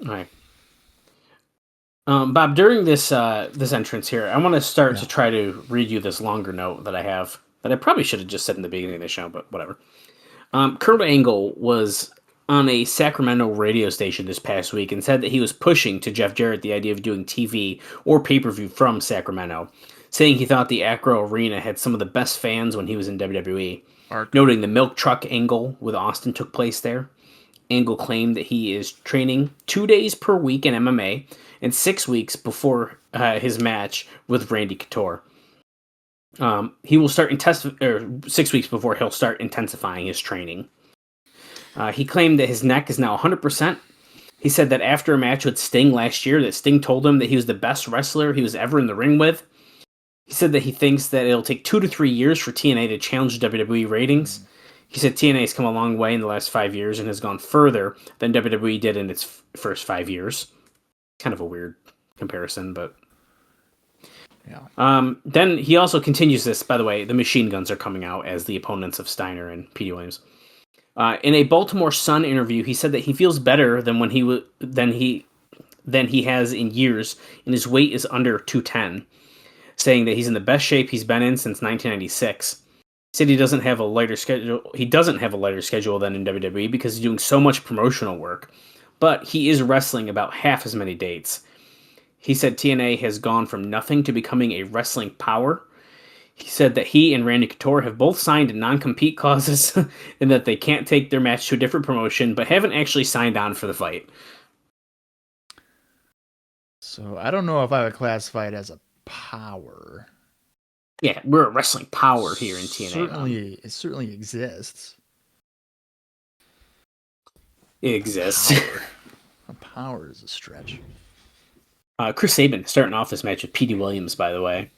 All right. Bob, during this entrance here, I want to start to try to read you this longer note that I have that I probably should have just said in the beginning of the show, but whatever. Kurt Angle was on a Sacramento radio station this past week and said that he was pushing to Jeff Jarrett the idea of doing TV or pay-per-view from Sacramento, saying he thought the Acro Arena had some of the best fans when he was in WWE, noting the milk truck angle with Austin took place there. Angle claimed that he is training 2 days per week in MMA and 6 weeks before his match with Randy Couture. He will start 6 weeks before he'll start intensifying his training. He claimed that his neck is now 100%. He said that after a match with Sting last year, that Sting told him that he was the best wrestler he was ever in the ring with. He said that he thinks that it'll take 2 to 3 years for TNA to challenge WWE ratings. He said TNA has come a long way in the last 5 years and has gone further than WWE did in its first 5 years. Kind of a weird comparison, but... yeah. Then he also continues this, by the way, the machine guns are coming out as the opponents of Steiner and Petey Williams. In a Baltimore Sun interview, he said that he feels better than than he has in years, and his weight is under 210, saying that he's in the best shape he's been in since 1996. He said he doesn't have a lighter schedule. He doesn't have a lighter schedule than in WWE because he's doing so much promotional work. but he is wrestling about half as many dates. He said TNA has gone from nothing to becoming a wrestling power. He said that he and Randy Couture have both signed non-compete clauses and that they can't take their match to a different promotion, but haven't actually signed on for the fight. So I don't know if I would classify it as a power. Yeah, we're a wrestling power here in TNA. It certainly exists. It exists. A power is a stretch. Chris Sabin starting off this match with Petey Williams, by the way.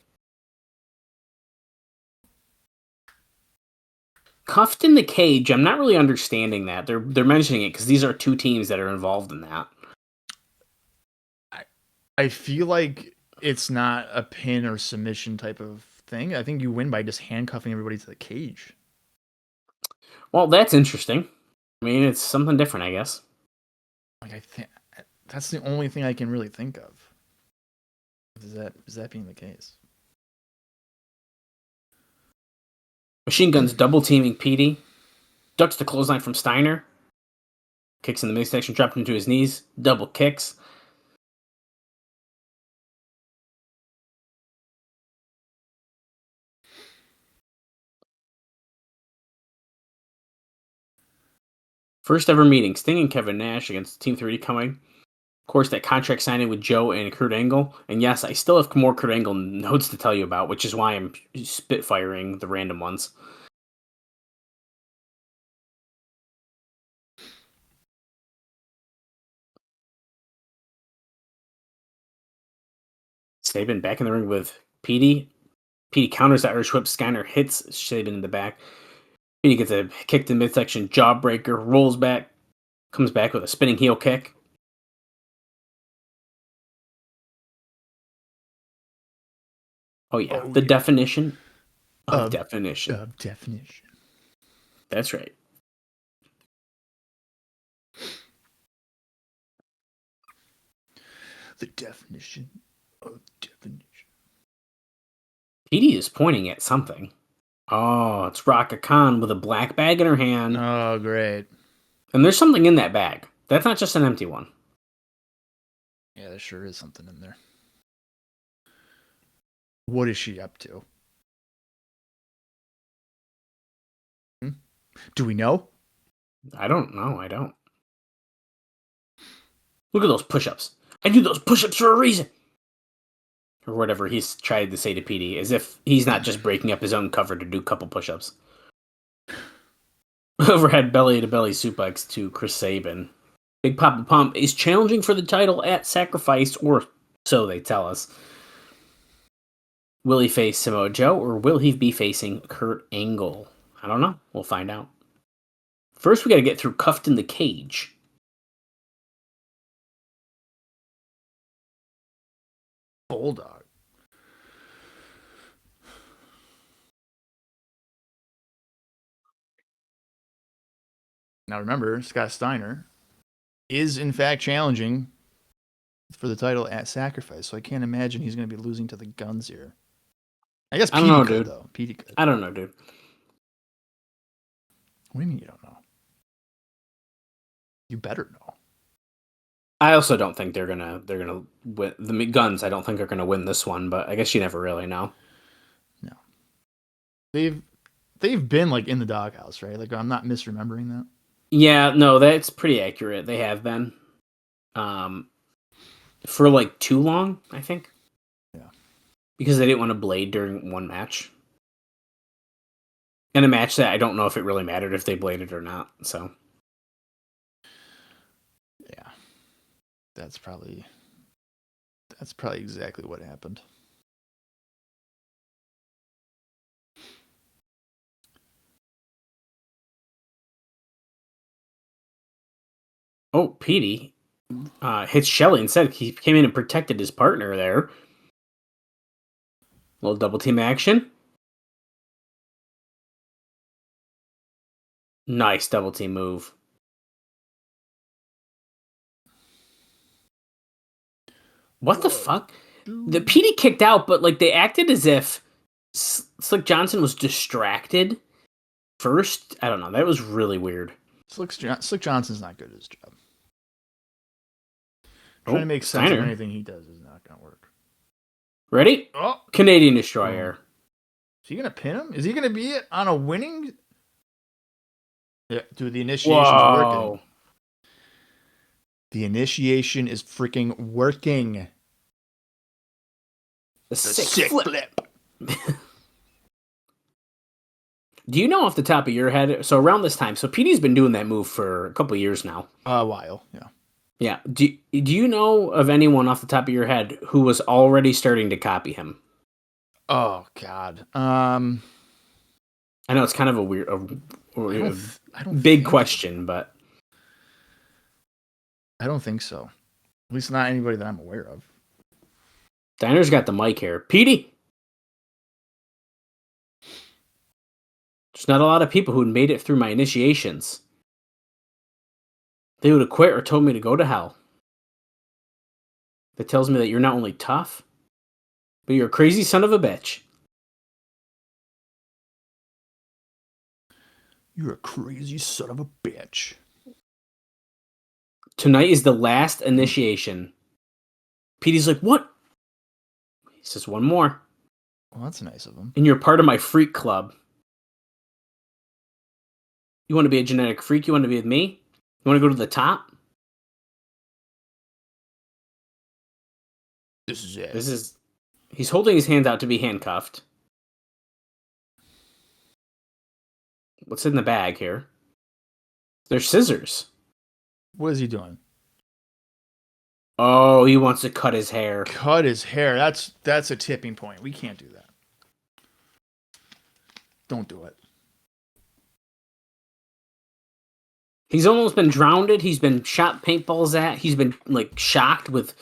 Cuffed in the cage, I'm not really understanding that. They're mentioning it because these are two teams that are involved in that. I feel like it's not a pin or submission type of thing. I think you win by just handcuffing everybody to the cage. Well, that's interesting. I mean, it's something different, I guess. Like I think that's the only thing I can really think of. Is that being the case? Machine Gun's double teaming Petey. Ducks the clothesline from Steiner. Kicks in the midsection, dropped him to his knees. Double kicks. First ever meeting, Sting and Kevin Nash against Team 3D coming. Of course, that contract signing with Joe and Kurt Angle. And yes, I still have more Kurt Angle notes to tell you about, which is why I'm spitfiring the random ones. Sabin back in the ring with Petey. Petey counters that Irish whip. Steiner hits Sabin in the back. Petey gets a kick to the midsection, jawbreaker, rolls back, comes back with a spinning heel kick. Oh yeah, the definition of definition. Of definition. That's right. The definition of definition. Petey is pointing at something. Oh, it's Raka Khan with a black bag in her hand. Oh, great. And there's something in that bag. That's not just an empty one. Yeah, there sure is something in there. What is she up to? Do we know? I don't know. I don't. Look at those push-ups. I do those push-ups for a reason. Or whatever he's tried to say to Petey, as if he's not just breaking up his own cover to do a couple push-ups. Overhead belly-to-belly suplex to Chris Sabin. Big Papa Pump is challenging for the title at Sacrifice, or so they tell us. Will he face Samoa Joe, or will he be facing Kurt Angle? I don't know. We'll find out. First, we got to get through Cuffed in the Cage. Bulldog. Now remember, Scott Steiner is in fact challenging for the title at Sacrifice, so I can't imagine he's going to be losing to the Guns here. I guess Petey could, dude. Though. Petey could. I don't know, dude. What do you mean you don't know? You better know. I also don't think they're gonna win the Guns. I don't think are gonna win this one, but I guess you never really know. No, they've been like in the doghouse, right? Like I'm not misremembering that. Yeah, no, that's pretty accurate. They have been, for like too long, I think. Yeah, because they didn't want to blade during one match, and a match that I don't know if it really mattered if they bladed or not. So. Yeah. That's probably exactly what happened. Oh, Petey hits Shelley instead. He came in and protected his partner there. Little double team action. Nice double team move. What the fuck? The Petey kicked out, but like they acted as if Slick Johnson was distracted first. I don't know. That was really weird. Slick Johnson's not good at his job. Trying to make sense Steiner. of anything he does is not going to work. Ready? Oh, Canadian Destroyer. is he going to pin him? Is he going to be it on a winning? Yeah, dude, the initiation's working. The initiation is freaking working. The sick flip. Do you know off the top of your head? So around this time, so Petey's been doing that move for a couple of years now. A while, yeah. Yeah. Do you know of anyone off the top of your head who was already starting to copy him? Oh God. I know it's kind of a weird, I don't big think question, but I don't think so. At least not anybody that I'm aware of. Steiner's got the mic here. Petey. There's not a lot of people who made it through my initiations. They would have quit or told me to go to hell. That tells me that you're not only tough, but you're a crazy son of a bitch. You're a crazy son of a bitch. Tonight is the last initiation. Petey's like, what? He says, one more. Well, that's nice of him. And you're part of my freak club. You want to be a genetic freak? You want to be with me? You want to go to the top? This is it. He's holding his hands out to be handcuffed. What's in the bag here? There's scissors. What is he doing? Oh, he wants to cut his hair. Cut his hair. That's a tipping point. We can't do that. Don't do it. He's almost been drowned. He's been shot paintballs at. He's been like shocked with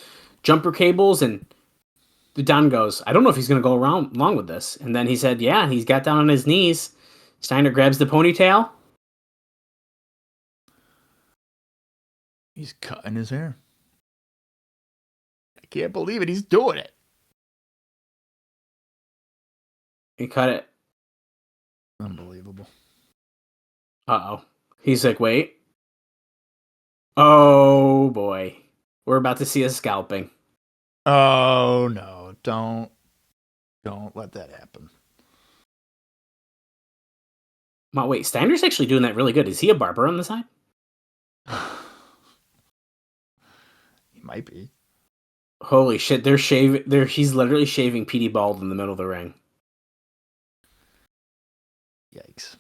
jumper cables, and the Don goes, I don't know if he's going to go along with this. And then he said, yeah, he's got down on his knees. Steiner grabs the ponytail. He's cutting his hair. I can't believe it. He's doing it. He cut it. Unbelievable. Uh-oh. He's like, wait. Oh, boy. We're about to see a scalping. Oh, no. Don't let that happen. Wow, wait. Steiner's actually doing that really good. Is he a barber on the side? He might be. Holy shit. He's literally shaving Petey bald in the middle of the ring. Yikes.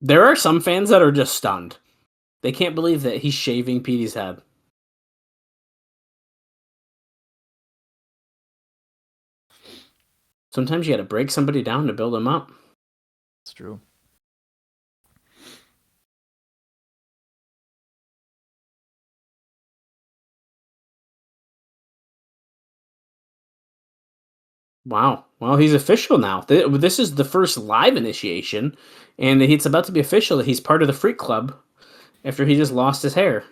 There are some fans that are just stunned. They can't believe that he's shaving Petey's head. Sometimes you gotta break somebody down to build them up. It's true. Wow. Well, he's official now. This is the first live initiation, and it's about to be official that he's part of the Freak Club after he just lost his hair.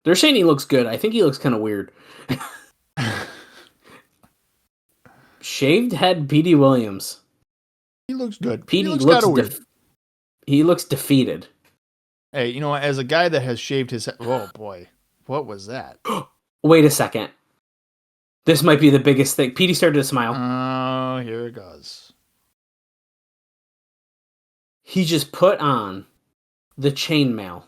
They're saying he looks good. I think he looks kind of weird. Shaved head Petey Williams. He looks good. Petey he looks looks weird. He looks defeated. Hey, you know what? As a guy that has shaved his head... Oh, boy. What was that? Wait a second. This might be the biggest thing. Petey started to smile. Oh, here it goes. He just put on the chainmail.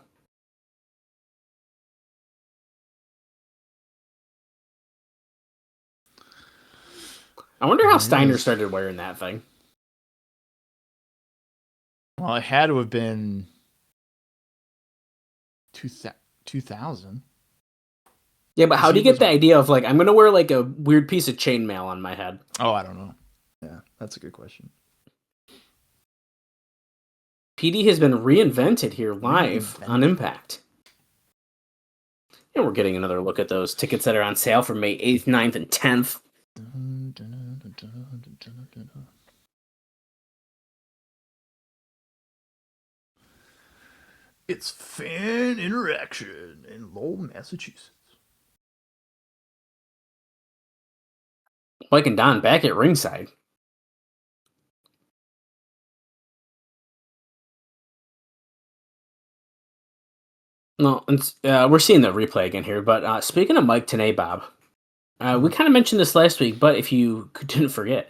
I wonder how Steiner started wearing that thing. Well, it had to have been 2000. Yeah, but how do you get the idea of, like, I'm going to wear, like, a weird piece of chainmail on my head? Oh, I don't know. Yeah, that's a good question. Petey has been reinvented here live on Impact. And we're getting another look at those tickets that are on sale for May 8th, 9th, and 10th. It's fan interaction in Lowell, Massachusetts. Mike and Don back at ringside. No, we're seeing the replay again here. But speaking of Mike Tenay, Bob, we kind of mentioned this last week, but if you didn't forget,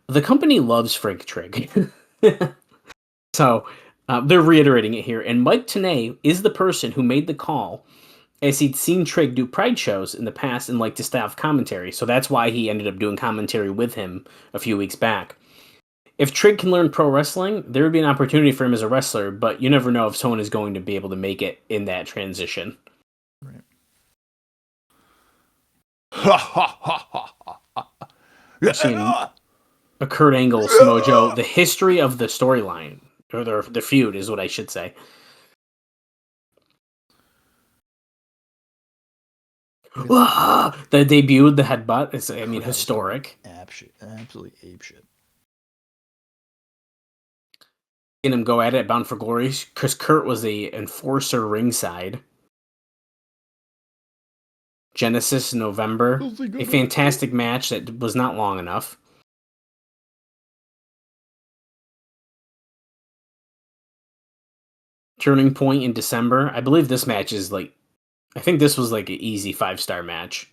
the company loves Frank Trigg. So they're reiterating it here. And Mike Tenay is the person who made the call as he'd seen Trigg do Pride shows in the past and liked to staff commentary. So that's why he ended up doing commentary with him a few weeks back. If Trigg can learn pro wrestling, there would be an opportunity for him as a wrestler, but you never know if someone is going to be able to make it in that transition. Right. Seeing a Kurt Angle, Samoa Joe, the history of the storyline, or the feud is what I should say. The debut, the headbutt, is, I mean, historic. Absolutely apeshit. Seeing him go at it, Bound for Glory, because Kurt was the enforcer ringside. Genesis, November. A fantastic match that was not long enough. Turning Point in December. I believe this match is I think this was like an easy 5-star match.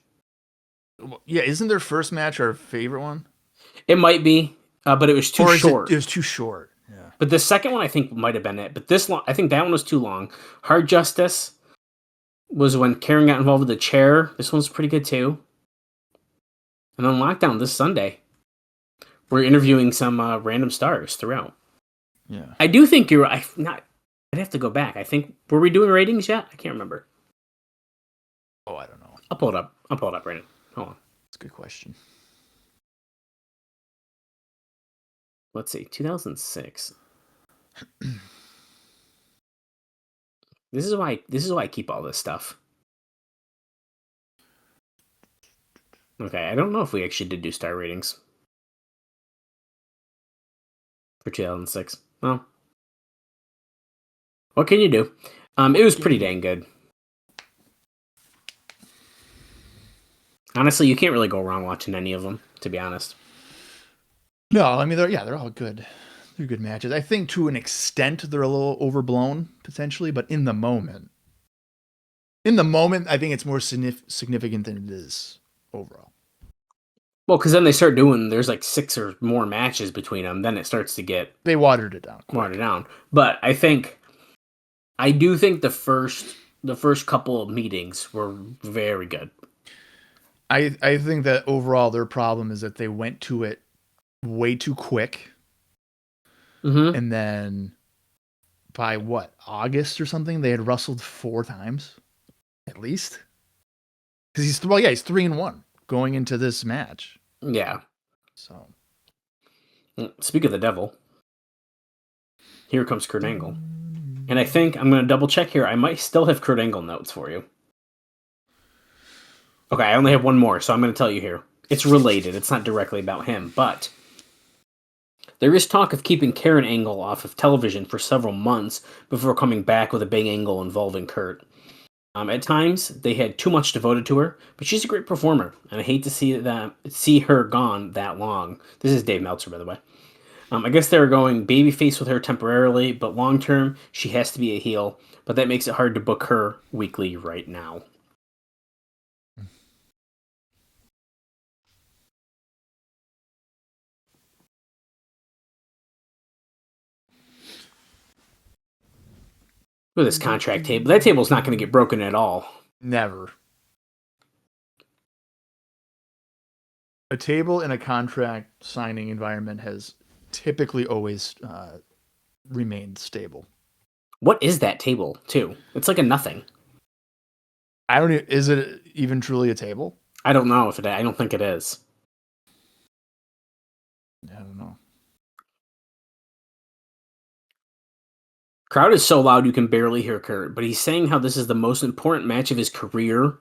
Yeah, isn't their first match our favorite one? It might be, but it was too short. It was too short. Yeah. But the second one I think might have been it. But this one, I think that one was too long. Hard Justice was when Karen got involved with the chair. This one's pretty good too. And then Lockdown this Sunday. We're interviewing some random stars throughout. Yeah. I do think you're. I'd have to go back. I think, were we doing ratings yet? I can't remember. Oh, I don't know. I'll pull it up, Brandon. Hold on. That's a good question. Let's see, 2006. This is why I keep all this stuff. Okay, I don't know if we actually did do star ratings for 2006. Well, what can you do? It was pretty dang good. Honestly, you can't really go wrong watching any of them, to be honest. No, I mean, they're all good. They're good matches. I think to an extent they're a little overblown, potentially, but in the moment, I think it's more significant than it is overall. Well, because then they start doing, there's like 6 or more matches between them, then it starts to get... They watered it down. But I do think the first couple of meetings were very good. I think that overall their problem is that they went to it way too quick. Mm-hmm. And then by August or something, they had wrestled 4 times at least. Because he's 3-1 going into this match. Yeah. So, speak of the devil, here comes Kurt Angle. And I think I'm going to double check here. I might still have Kurt Angle notes for you. Okay, I only have one more, so I'm going to tell you here. It's related. It's not directly about him, but there is talk of keeping Karen Angle off of television for several months before coming back with a big angle involving Kurt. At times, they had too much devoted to her, but she's a great performer, and I hate to see her gone that long. This is Dave Meltzer, by the way. I guess they're going babyface with her temporarily, but long term, she has to be a heel, but that makes it hard to book her weekly right now. Look at this contract table. That table's not going to get broken at all. Never. A table in a contract signing environment has typically always remained stable. What is that table, too? It's like a nothing. Is it even truly a table? I don't know if it. I don't think it is. I don't know. Crowd is so loud you can barely hear Kurt, but he's saying how this is the most important match of his career.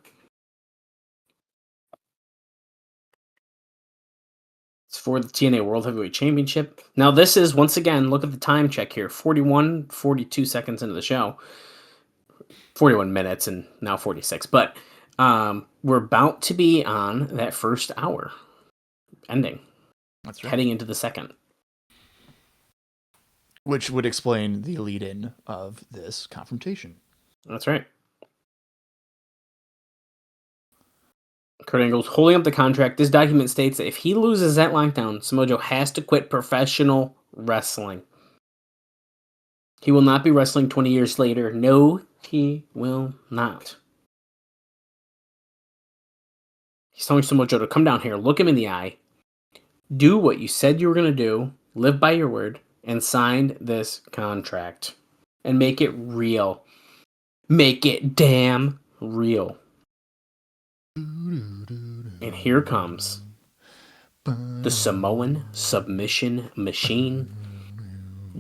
It's for the TNA World Heavyweight Championship. Now this is, once again, look at the time check here. 42 seconds into the show. 41 minutes and now 46. But we're about to be on that first hour. Ending. That's right. Heading into the second. Which would explain the lead-in of this confrontation. That's right. Kurt Angle's holding up the contract. This document states that if he loses that lockdown, Samoa Joe has to quit professional wrestling. He will not be wrestling 20 years later. No, he will not. He's telling Samoa Joe to come down here, look him in the eye, do what you said you were going to do, live by your word, and sign this contract. And make it real. Make it damn real. And here comes the Samoan submission machine.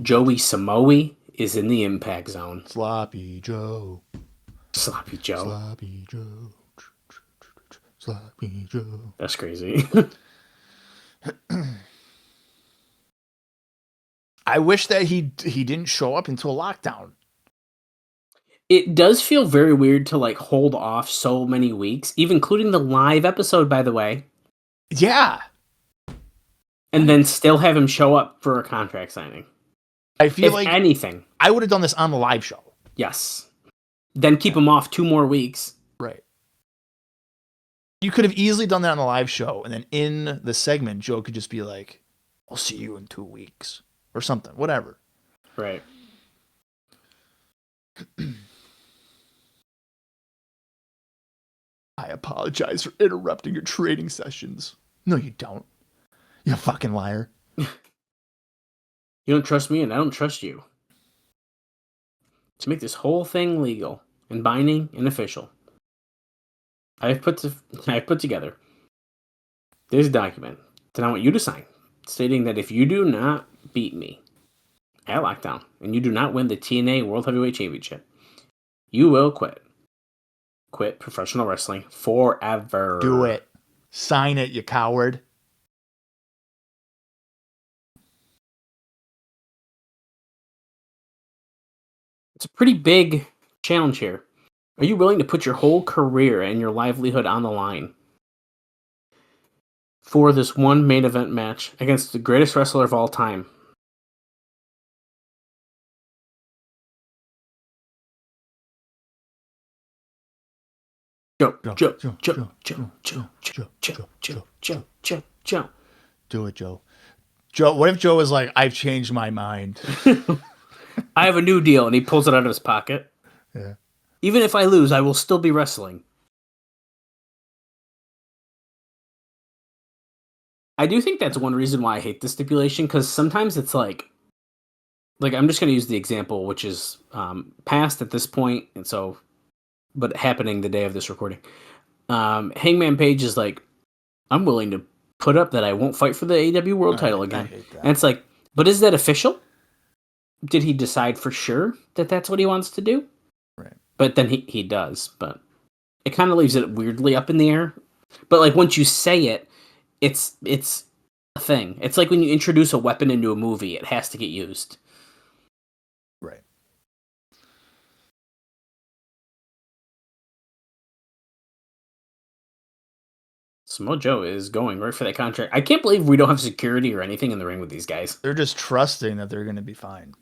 Joey Samoa is in the impact zone. Sloppy Joe. Sloppy Joe. Sloppy Joe. Sloppy Joe. That's crazy. I wish that he didn't show up until lockdown. It does feel very weird to like hold off so many weeks, even including the live episode, by the way. Yeah. And then still have him show up for a contract signing. I feel if like anything, I would have done this on the live show. Yes. Then keep him off 2 more weeks. Right. You could have easily done that on the live show, and then in the segment, Joe could just be like, "I'll see you in 2 weeks," or something, whatever. Right. I apologize for interrupting your training sessions. No, you don't. You fucking liar. You don't trust me, and I don't trust you. To make this whole thing legal and binding and official, I've put together this document that I want you to sign, stating that if you do not beat me at Lockdown and you do not win the TNA World Heavyweight Championship, you will quit. Quit professional wrestling forever. Do it. Sign it, you coward. It's a pretty big challenge here. Are you willing to put your whole career and your livelihood on the line for this one main event match against the greatest wrestler of all time? Joe. Do it, Joe. Joe, what if Joe was like, "I've changed my mind"? I have a new deal, and he pulls it out of his pocket. Yeah. Even if I lose, I will still be wrestling. I do think that's one reason why I hate this stipulation, because sometimes it's like I'm just going to use the example, which is past at this point, and so, but happening the day of this recording. Hangman Page is like, I'm willing to put up that I won't fight for the AEW World title again. And it's like, but is that official? Did he decide for sure that that's what he wants to do? Right. But then he does, but it kind of leaves it weirdly up in the air. But like once you say it, it's a thing. It's like when you introduce a weapon into a movie, it has to get used. Right. Samoa Joe is going right for that contract. I can't believe we don't have security or anything in the ring with these guys. They're just trusting that they're going to be fine.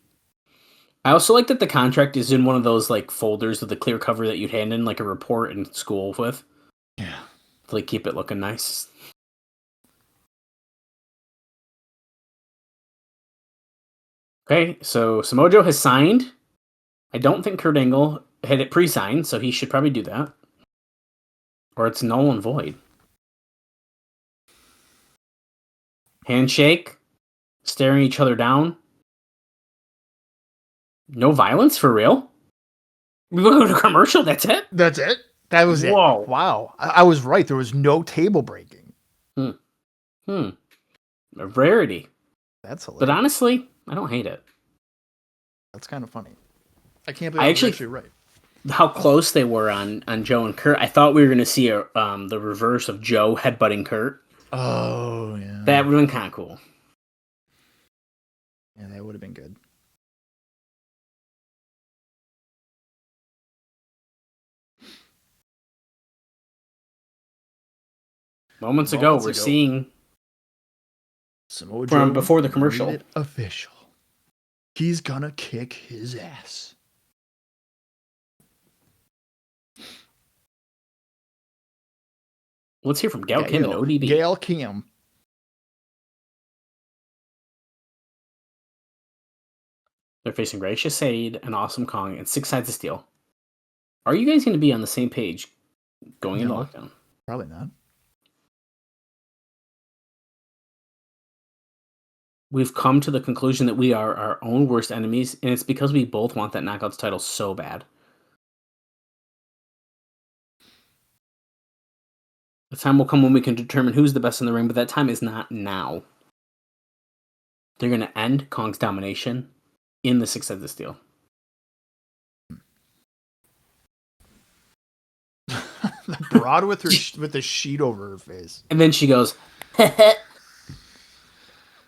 I also like that the contract is in one of those like folders with a clear cover that you'd hand in like a report in school with. Yeah. To like keep it looking nice. Okay, so Samoa Joe has signed. I don't think Kurt Angle had it pre-signed, so he should probably do that. Or it's null and void. Handshake. Staring each other down. No violence for real? We go to commercial, that's it? That's it? That was it. Whoa. Wow. I was right. There was no table breaking. A rarity. That's hilarious. But honestly, I don't hate it. That's kind of funny. I can't believe I was actually right. How close they were on Joe and Kurt. I thought we were going to see the reverse of Joe headbutting Kurt. Oh, yeah. That would have been kind of cool. Yeah, that would have been good. Moments ago, we're seeing Samoa from Joe before the commercial. made it official. He's gonna kick his ass. Let's hear from Gail Kim and ODB. Gail Kim. They're facing Raisha Saeed and Awesome Kong and 6 Sides of Steel. Are you guys going to be on the same page going into lockdown? Probably not. We've come to the conclusion that we are our own worst enemies, and it's because we both want that Knockouts title so bad. The time will come when we can determine who's the best in the ring, but that time is not now. They're going to end Kong's domination in the 6 Sides of Steel. The broad with the sheet over her face. And then she goes,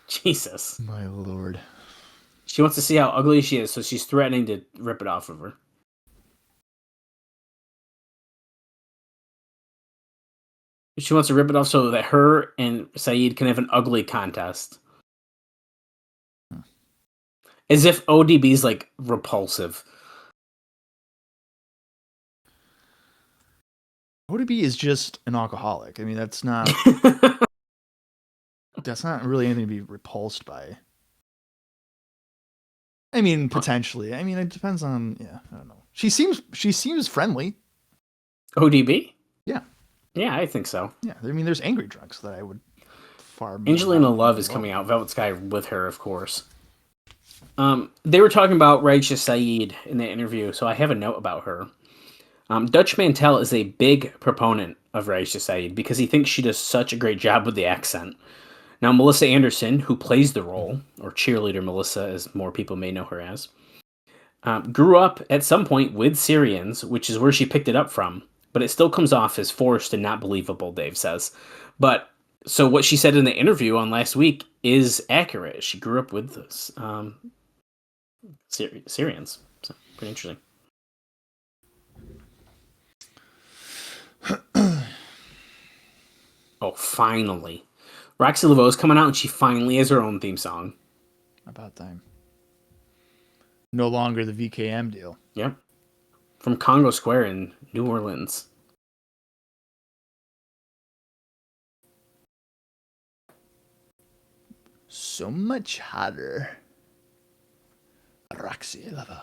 Jesus. My lord. She wants to see how ugly she is, so she's threatening to rip it off of her. She wants to rip it off so that her and Saeed can have an ugly contest. As if ODB's like repulsive. ODB is just an alcoholic. I mean, that's not really anything to be repulsed by. I mean, potentially. I mean, it depends on. Yeah, I don't know. She seems friendly. ODB? Yeah. Yeah, I think so. Yeah, I mean, there's angry drunks that I would far. Angelina Love is coming out. Velvet Sky with her, of course. They were talking about Raisha Saeed in the interview, so I have a note about her. Dutch Mantel is a big proponent of Raisha Saeed because he thinks she does such a great job with the accent. Now, Melissa Anderson, who plays the role, or cheerleader Melissa, as more people may know her as, grew up at some point with Syrians, which is where she picked it up from, but it still comes off as forced and not believable, Dave says. But, so what she said in the interview on last week is accurate. She grew up with this, Syrians. So, pretty interesting. Oh, finally. Roxxi Laveaux is coming out and she finally has her own theme song. About time. No longer the VKM deal. Yep. From Congo Square in New Orleans. So much hotter. Roxxi Laveaux.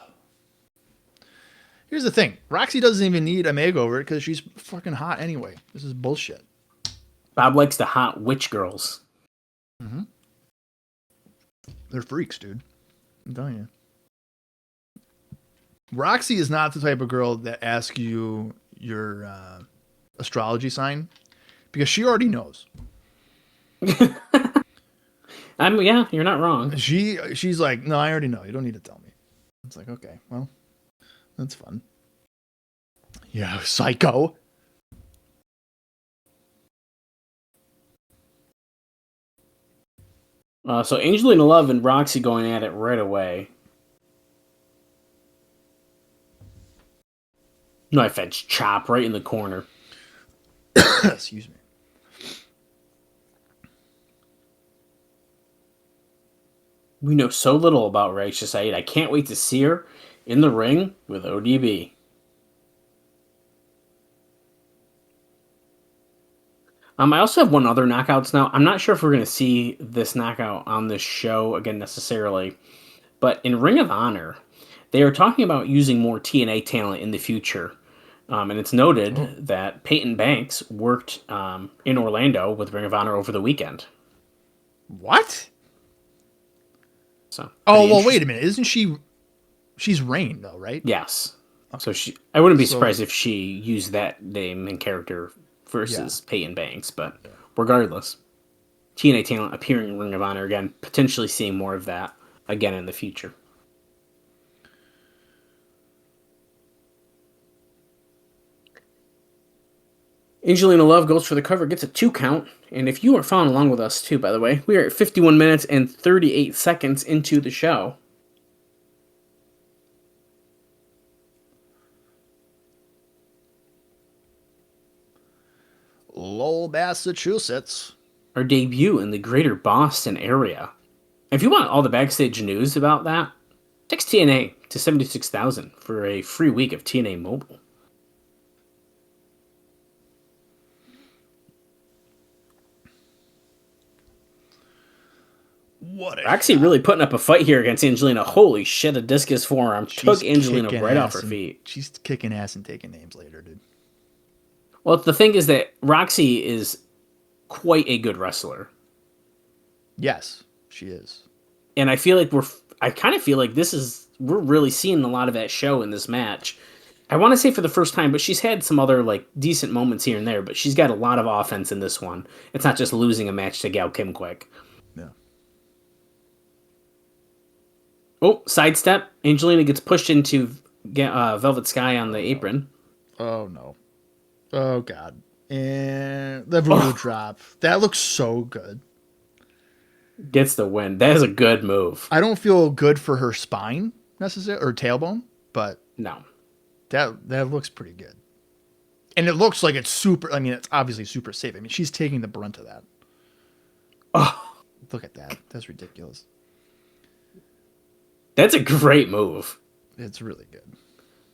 Here's the thing. Roxy doesn't even need a makeover because she's fucking hot anyway. This is bullshit. Bob likes the hot witch girls. Mm-hmm. They're freaks, dude. I'm telling you. Roxy is not the type of girl that asks you your astrology sign because she already knows. Yeah, you're not wrong. She's like, no, I already know. You don't need to tell me. It's like, okay, well, that's fun. Yeah, psycho. So Angelina Love and Roxy going at it right away. Knife edge chop right in the corner. Excuse me. We know so little about Raisha Saeed. I can't wait to see her in the ring with ODB. I also have one other knockouts now. I'm not sure if we're going to see this knockout on this show again necessarily, but in Ring of Honor, they are talking about using more TNA talent in the future. And it's noted that Peyton Banks worked in Orlando with Ring of Honor over the weekend. What? So. Well, wait a minute. Isn't she? She's Rain, though, right? Yes. Okay. So I wouldn't be surprised if she used that name and character versus Peyton Banks, but regardless, TNA talent appearing in Ring of Honor again, potentially seeing more of that again in the future. Angelina Love goes for the cover, gets a 2 count, and if you are following along with us too, by the way, we are at 51 minutes and 38 seconds into the show. Lowell, Massachusetts. Our debut in the greater Boston area. If you want all the backstage news about that, text TNA to 76,000 for a free week of TNA Mobile. Roxxi really putting up a fight here against Angelina. Holy shit, a discus forearm took Angelina right off her feet. She's kicking ass and taking names later, dude. Well, the thing is that Roxxi is quite a good wrestler. Yes, she is. And I feel like I kind of feel like we're really seeing a lot of that show in this match. I want to say for the first time, but she's had some other like decent moments here and there, but she's got a lot of offense in this one. It's not just losing a match to Gal Kim quick. Yeah. Oh, sidestep. Angelina gets pushed into Velvet Sky on the apron. Oh, no. Oh, God. And the voodoo drop. That looks so good. Gets the win. That is a good move. I don't feel good for her spine, necessarily, or tailbone, but no. That looks pretty good. And it looks like it's super, I mean, it's obviously super safe. I mean, she's taking the brunt of that. Oh. Look at that. That's ridiculous. That's a great move. It's really good.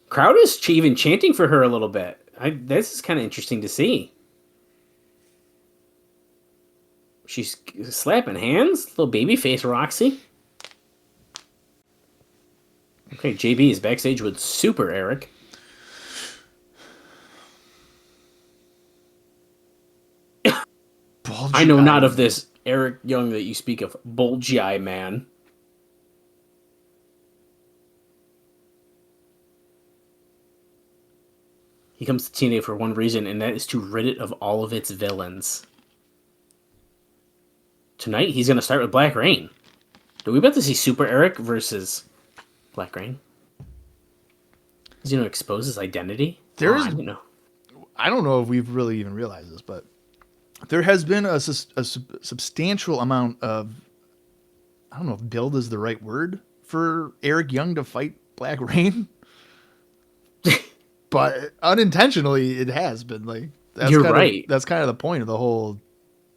Crowd is even chanting for her a little bit. This is kind of interesting to see. She's slapping hands. Little baby face Roxxi. Okay, JB is backstage with Super Eric. I know not of this Eric Young that you speak of. Bulgy Eye Man. He comes to TNA for one reason, and that is to rid it of all of its villains. Tonight, he's going to start with Black Rain. Do we about to see Super Eric versus Black Rain? Is he going to expose his identity? I don't know if we've really even realized this, but there has been a substantial amount of, I don't know if build is the right word for Eric Young to fight Black Rain. But unintentionally, it has been like you're right. That's kind of the point of the whole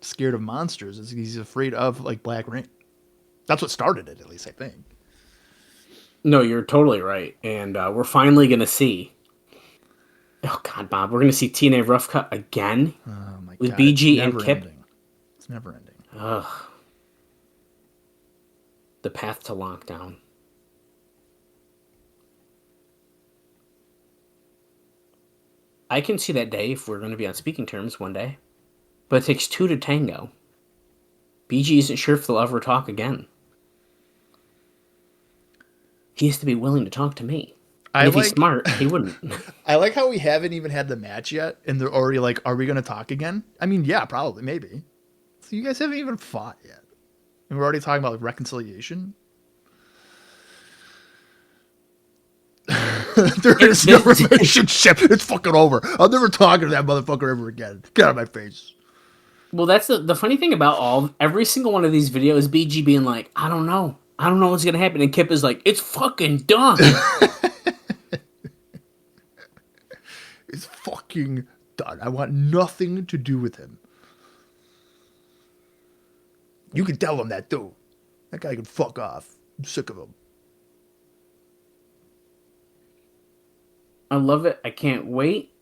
scared of monsters. Is he's afraid of like Black Rain. That's what started it, at least I think. No, you're totally right, and we're finally gonna see. Oh God, Bob, we're gonna see TNA Rough Cut again with BG and Kip. Ending. It's never ending. Ugh. The path to lockdown. I can see that day if we're going to be on speaking terms one day. But it takes two to tango. BG isn't sure if they'll ever talk again. He has to be willing to talk to me. If he's smart, he wouldn't. I like how we haven't even had the match yet, and they're already like, are we going to talk again? I mean, yeah, probably, maybe. So you guys haven't even fought yet. And we're already talking about like, reconciliation? There is no relationship. It's fucking over. I'll never talk to that motherfucker ever again. Get out of my face. Well, that's the funny thing about every single one of these videos, BG being like, I don't know what's going to happen. And Kip is like, it's fucking done. It's fucking done. I want nothing to do with him. You can tell him that too. That guy can fuck off. I'm sick of him. I love it. I can't wait.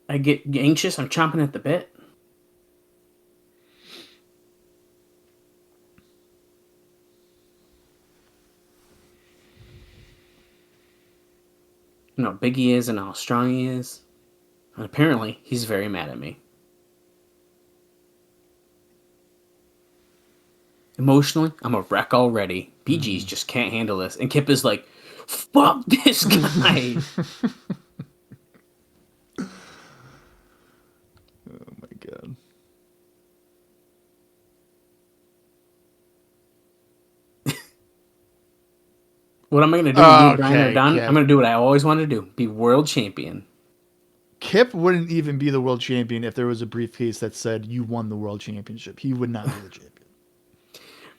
I get anxious. I'm chomping at the bit. You know how big he is and how strong he is. And apparently, he's very mad at me. Emotionally, I'm a wreck already. BG's just can't handle this. And Kip is like, fuck this guy. Oh my god. What am I going to do when Brian are done? I'm going to do what I always wanted to do. Be world champion. Kip wouldn't even be the world champion if there was a briefcase that said you won the world championship. He would not be the champion.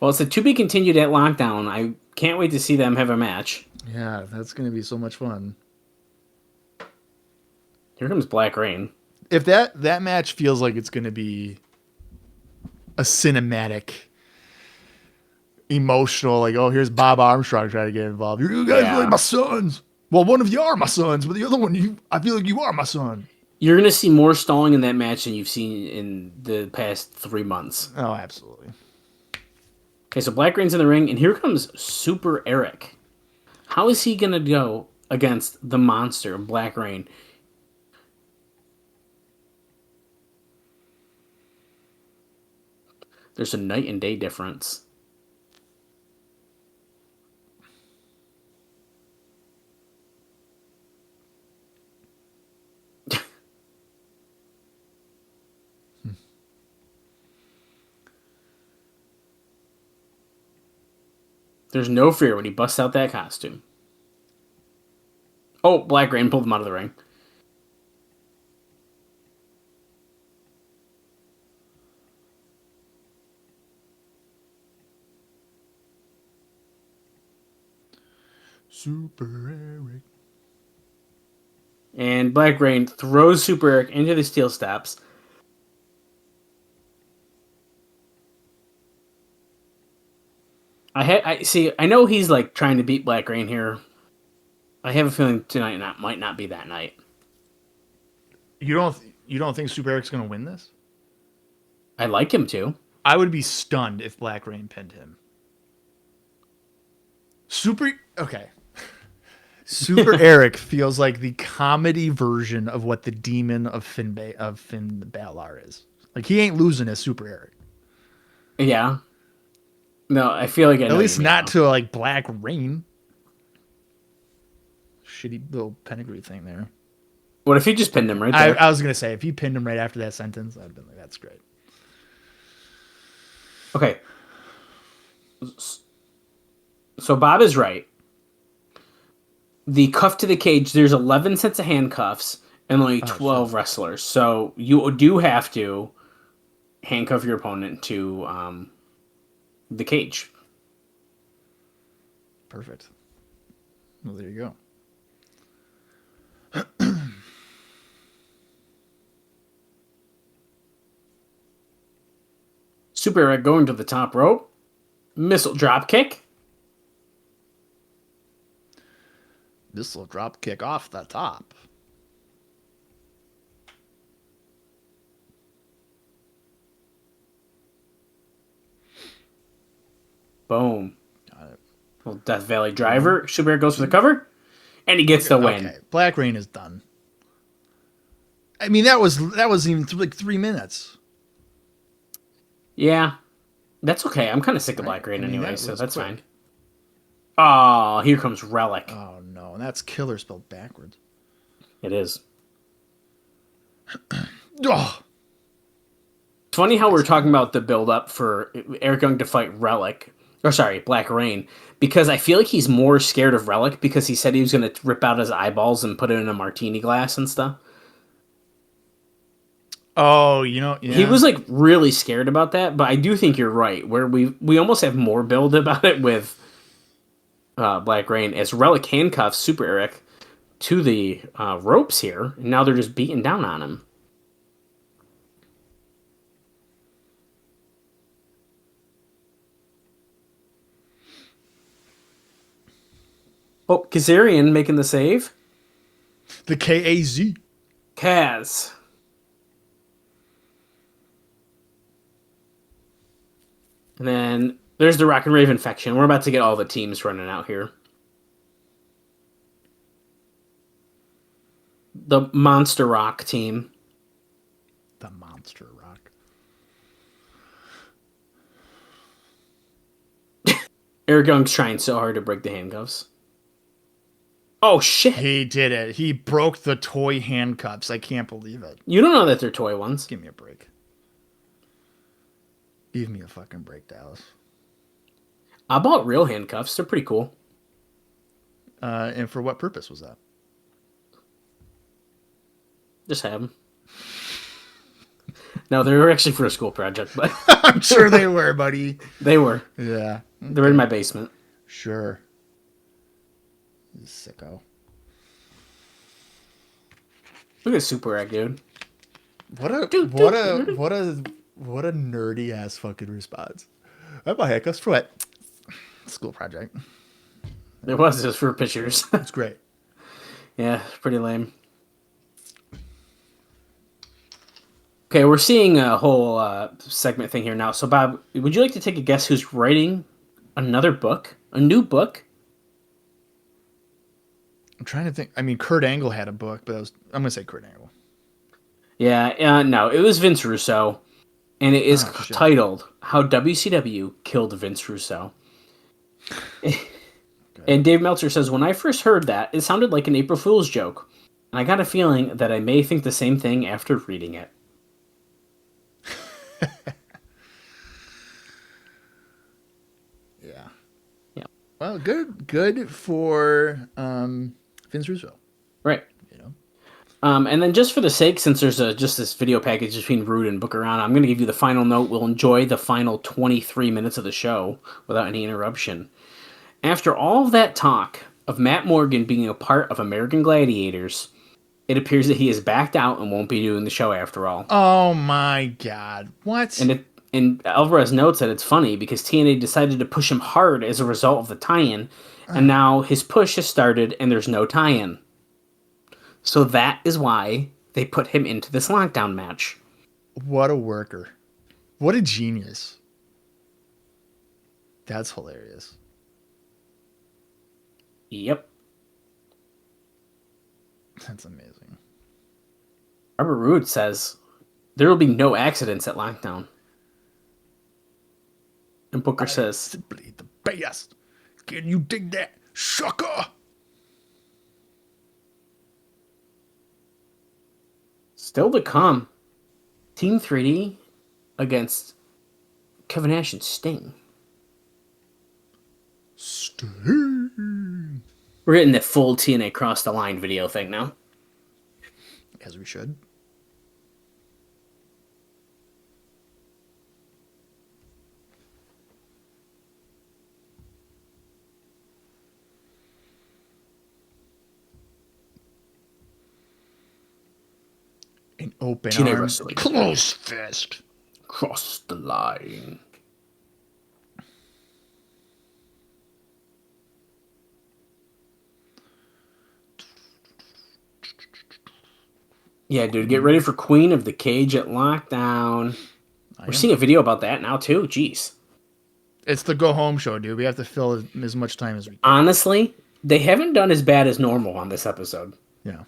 Well, it's a to be continued at Lockdown. I can't wait to see them have a match. Yeah, that's going to be so much fun. Here comes Black Rain. If that match feels like it's going to be a cinematic, emotional, like, oh, here's Bob Armstrong trying to get involved. You guys are like my sons. Well, one of you are my sons, but the other one, I feel like you are my son. You're going to see more stalling in that match than you've seen in the past 3 months. Oh, absolutely. Okay, so Black Rain's in the ring, and here comes Super Eric. How is he going to go against the monster, Black Rain? There's a night and day difference. There's no fear when he busts out that costume. Oh, Black Rain pulled him out of the ring. Super Eric. And Black Rain throws Super Eric into the steel steps. I know he's like trying to beat Black Rain here. I have a feeling tonight might not be that night. You don't think Super Eric's gonna win this? I like him to. I would be stunned if Black Rain pinned him. Super Eric feels like the comedy version of what the demon of Finn Balor is. Like, he ain't losing as Super Eric. Yeah. No, I feel like at least not to like Black Rain. Shitty little pedigree thing there. What if he just pinned him right there? I was gonna say, if he pinned him right after that sentence, I'd have been like, that's great. Okay. So Bob is right. The cuff to the cage, there's 11 sets of handcuffs and only 12 wrestlers. So you do have to handcuff your opponent to the cage. Perfect. Well, there you go. Super Eric going to the top rope. Missile drop kick. Missile drop kick off the top. Boom. Got it. Well, Death Valley driver. Super Eric goes for the cover. And he gets the win. Okay. Black Rain is done. I mean, that was even like 3 minutes. Yeah. That's okay. I'm kind of sick of Black Rain anyway, so that's fine. Oh, here comes Relic. Oh, no. And that's killer spelled backwards. It is. Oh. It's funny how we're talking about the build-up for Eric Young to fight Relic. Or sorry, Black Rain. Because I feel like he's more scared of Relic because he said he was going to rip out his eyeballs and put it in a martini glass and stuff. Oh, yeah. He was like really scared about that, but I do think you're right. Where we almost have more build about it with Black Rain as Relic handcuffs Super Eric to the ropes here, and now they're just beating down on him. Oh, Kazarian making the save. The K-A-Z. Kaz. And then there's the Rock and Rave infection. We're about to get all the teams running out here. The Monster Rock team. The Monster Rock. Eric Young's trying so hard to break the handcuffs. Oh, shit. He did it. He broke the toy handcuffs. I can't believe it. You don't know that they're toy ones. Give me a break. Give me a fucking break, Dallas. I bought real handcuffs. They're pretty cool. And for what purpose was that? Just have them. No, they were actually for a school project, but I'm sure they were, buddy. They were. Yeah. They're in my basement. Sure. Sicko. Look at Super Egg, dude. What a nerdy ass fucking response. I buy handcuffs for what? School project. It was just for pictures. It's great. Yeah, pretty lame. Okay, we're seeing a whole segment thing here now. So, Bob, would you like to take a guess who's writing another book? A new book? I'm trying to think. I mean, Kurt Angle had a book, but I'm going to say Kurt Angle. Yeah, no, it was Vince Russo. And it is shit. titled How WCW Killed Vince Russo. And Dave Meltzer says, when I first heard that, it sounded like an April Fool's joke. And I got a feeling that I may think the same thing after reading it. Yeah. Well, good for Vince Russo. Right. You know. And then just for the sake, since there's just this video package between Rude and Booker on, I'm going to give you the final note. We'll enjoy the final 23 minutes of the show without any interruption. After all of that talk of Matt Morgan being a part of American Gladiators, it appears that he has backed out and won't be doing the show after all. Oh my God. What? And Alvarez notes that it's funny because TNA decided to push him hard as a result of the tie-in, and now his push has started and there's no tie-in. So that is why they put him into this lockdown match. What a worker. What a genius. That's hilarious. Yep. That's amazing. Robert Roode says, there will be no accidents at lockdown. And Booker says, simply the best. Can you dig that, sucker? still to come, Team 3D against Kevin Nash and Sting. Sting. We're getting the full TNA Cross the Line video thing now. As we should. An open TNA arm, wrestling. close fist. Cross the line. Yeah, dude, get ready for Queen of the Cage at Lockdown. We're seeing a video about that now, too. Jeez. It's the go home show, dude. We have to fill as much time as we can. Honestly, they haven't done as bad as normal on this episode. Yeah.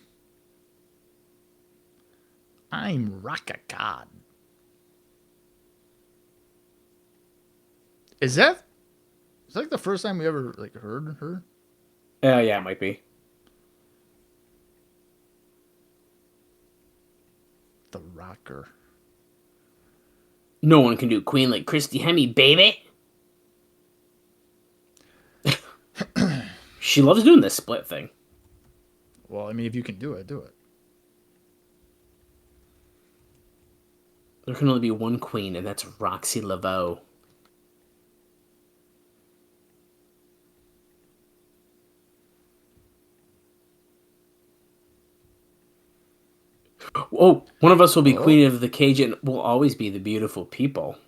I'm Rock God. Is that like the first time we ever heard her? Yeah, it might be. The Rocker. No one can do Queen like Christy Hemme, baby. She loves doing this split thing. Well, I mean, if you can do it, do it. There can only be one queen, and that's Roxxi Laveaux. Oh, one of us will be Queen of the Cage, and we'll always be the beautiful people.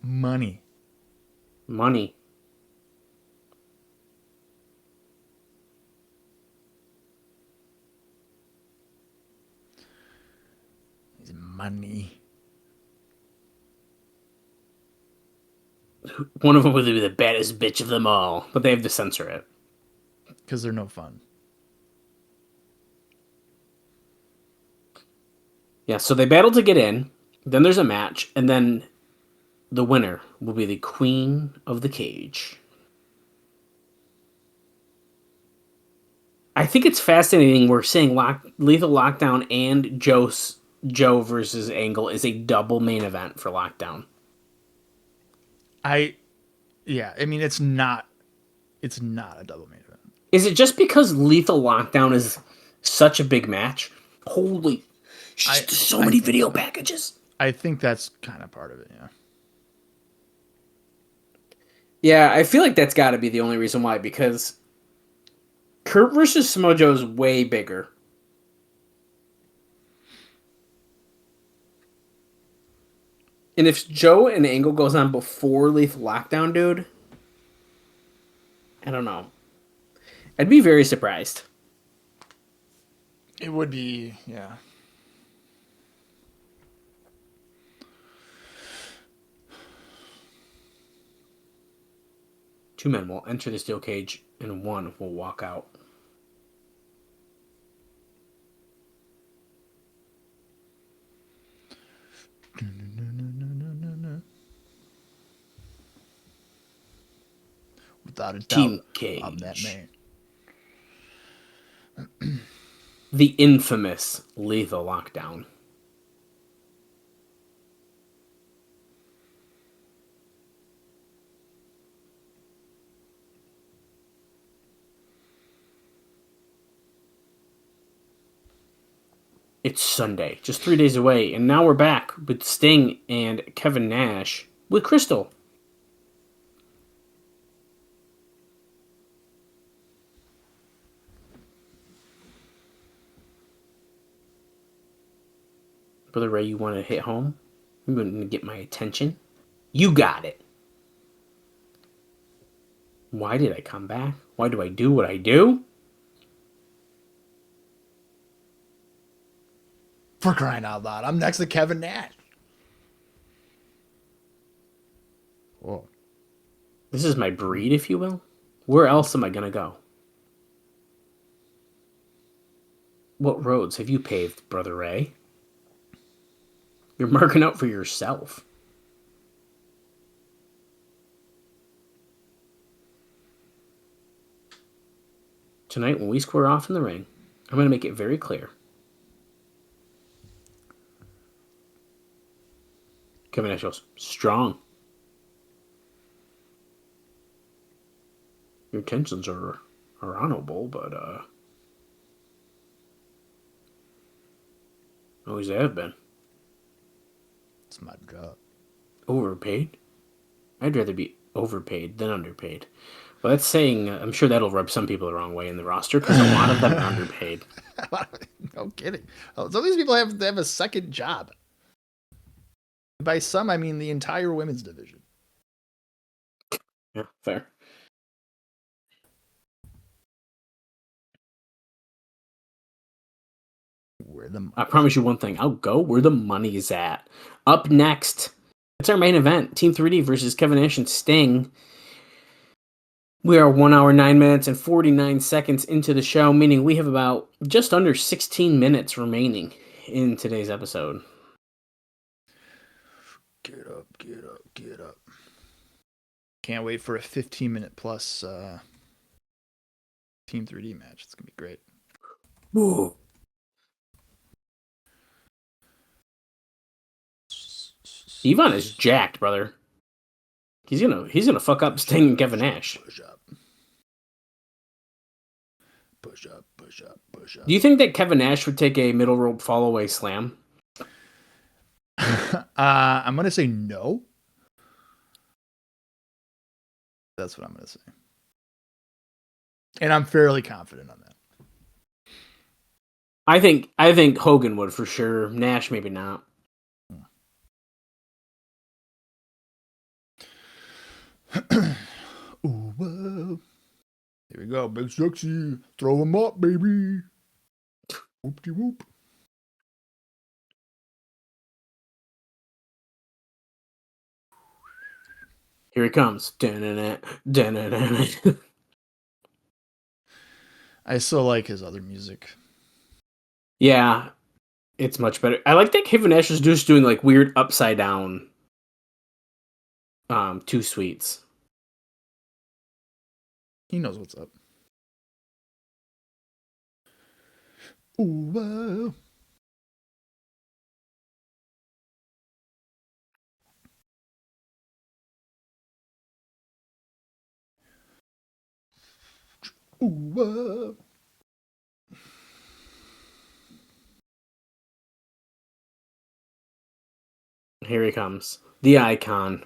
Money. Money. Money. One of them will be the baddest bitch of them all, but they have to censor it. Because they're no fun. Yeah, so they battle to get in, then there's a match, and then the winner will be the Queen of the Cage. I think it's fascinating we're saying Lethal Lockdown and Joe versus Angle is a double main event for Lockdown. I mean, it's not a double main event. Is it just because Lethal Lockdown is such a big match? Holy, so many video packages. I think that's kind of part of it, yeah. Yeah, I feel like that's got to be the only reason why, because Kurt versus Samoa Joe is way bigger. And if Joe and Angle goes on before Lethal Lockdown, dude, I don't know. I'd be very surprised. It would be, yeah. Two men will enter the steel cage, and one will walk out. Without a Team doubt, cage. I'm that man. The infamous lethal lockdown. It's Sunday, just 3 days away, and now we're back with Sting and Kevin Nash with Crystal. Brother Ray, you want to hit home? You want to get my attention? You got it. Why did I come back? Why do I do what I do? For crying out loud. I'm next to Kevin Nash. Whoa. This is my breed, if you will. Where else am I going to go? What roads have you paved, Brother Ray? You're marking out for yourself. Tonight, when we square off in the ring, I'm going to make it very clear. Kevin Nash goes, strong. Your intentions are honorable, but always have been. It's my job. Overpaid? I'd rather be overpaid than underpaid. Well, that's saying, I'm sure that'll rub some people the wrong way in the roster, because a lot of them are underpaid. No kidding. Oh, some of these people have a second job. By some, I mean the entire women's division. Yeah, fair. I promise you one thing. I'll go where the money is at. Up next, it's our main event. Team 3D versus Kevin Nash and Sting. We are 1 hour, 9 minutes, and 49 seconds into the show, meaning we have about just under 16 minutes remaining in today's episode. Get up, get up, get up. Can't wait for a 15-minute plus Team 3D match. It's going to be great. Whoa. Yvonne is jacked, brother. He's gonna fuck up Sting and Kevin Nash. Push up. Push up, push up, push up. Do you think that Kevin Nash would take a middle rope fall-away slam? I'm going to say no. That's what I'm going to say. And I'm fairly confident on that. I think Hogan would for sure. Nash maybe not. Ooh, whoa. Here we go, Big Sexy. Throw him up, baby. Whoop-de-whoop. Here he comes. I still like his other music. Yeah, it's much better. I like that Kevin Nash is just doing like weird upside down two sweets. He knows what's up. Ooh, whoa. Ooh, whoa. Here he comes. The icon.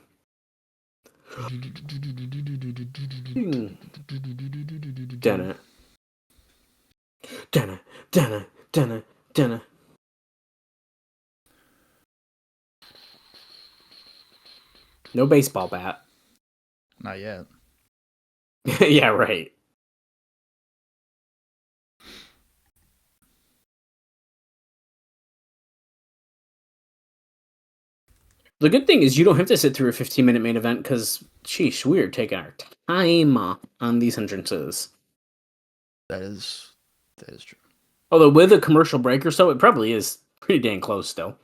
Dana. Dana. Dana. Dana. Dana. No baseball bat. Not yet. Yeah, right. The good thing is you don't have to sit through a 15-minute main event because, sheesh, we're taking our time on these entrances. That is true. Although with a commercial break or so, it probably is pretty dang close still.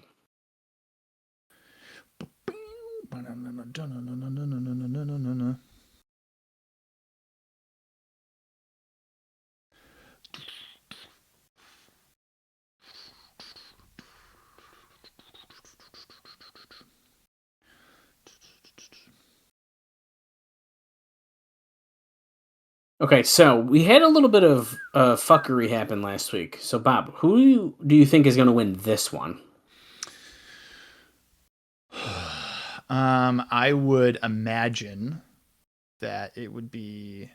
Okay, so we had a little bit of fuckery happen last week. So, Bob, who do you think is going to win this one? I would imagine that it would be.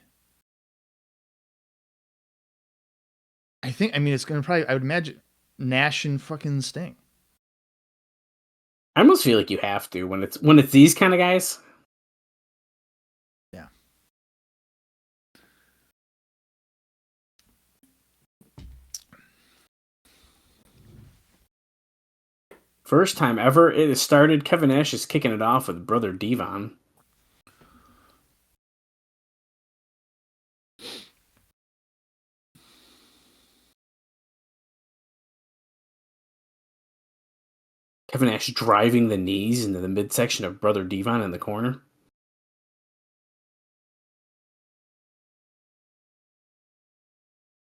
I mean, it's going to probably. I would imagine Nash and fucking Sting. I almost feel like you have to when it's these kind of guys. Yeah. First time ever it has started. Kevin Nash is kicking it off with Brother Devon. Kevin Nash driving the knees into the midsection of Brother Devon in the corner.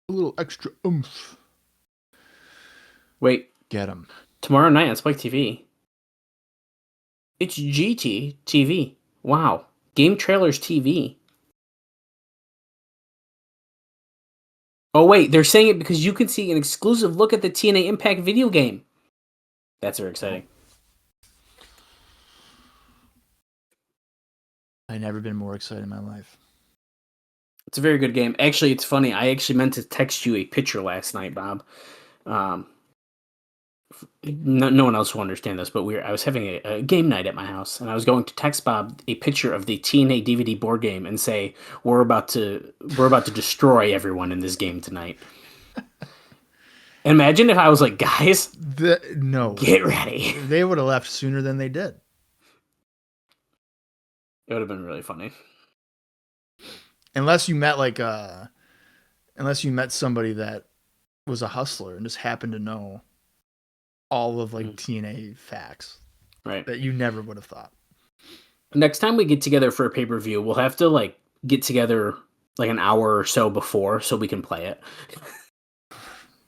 A little extra oomph. Wait. Get him. Tomorrow night on Spike TV. It's GT TV. Wow. Game Trailers TV. Oh, wait. They're saying it because you can see an exclusive look at the TNA Impact video game. That's very exciting. I've never been more excited in my life. It's a very good game. Actually, it's funny. I actually meant to text you a picture last night, Bob. No one else will understand this, but I was having a game night at my house, and I was going to text Bob a picture of the TNA DVD board game and say, we're about to destroy everyone in this game tonight. Imagine if I was like, guys, no, get ready. They would have left sooner than they did. It would have been really funny. Unless you met somebody that was a hustler and just happened to know all of TNA facts, right? That you never would have thought. Next time we get together for a pay-per-view, we'll have to get together an hour or so before so we can play it.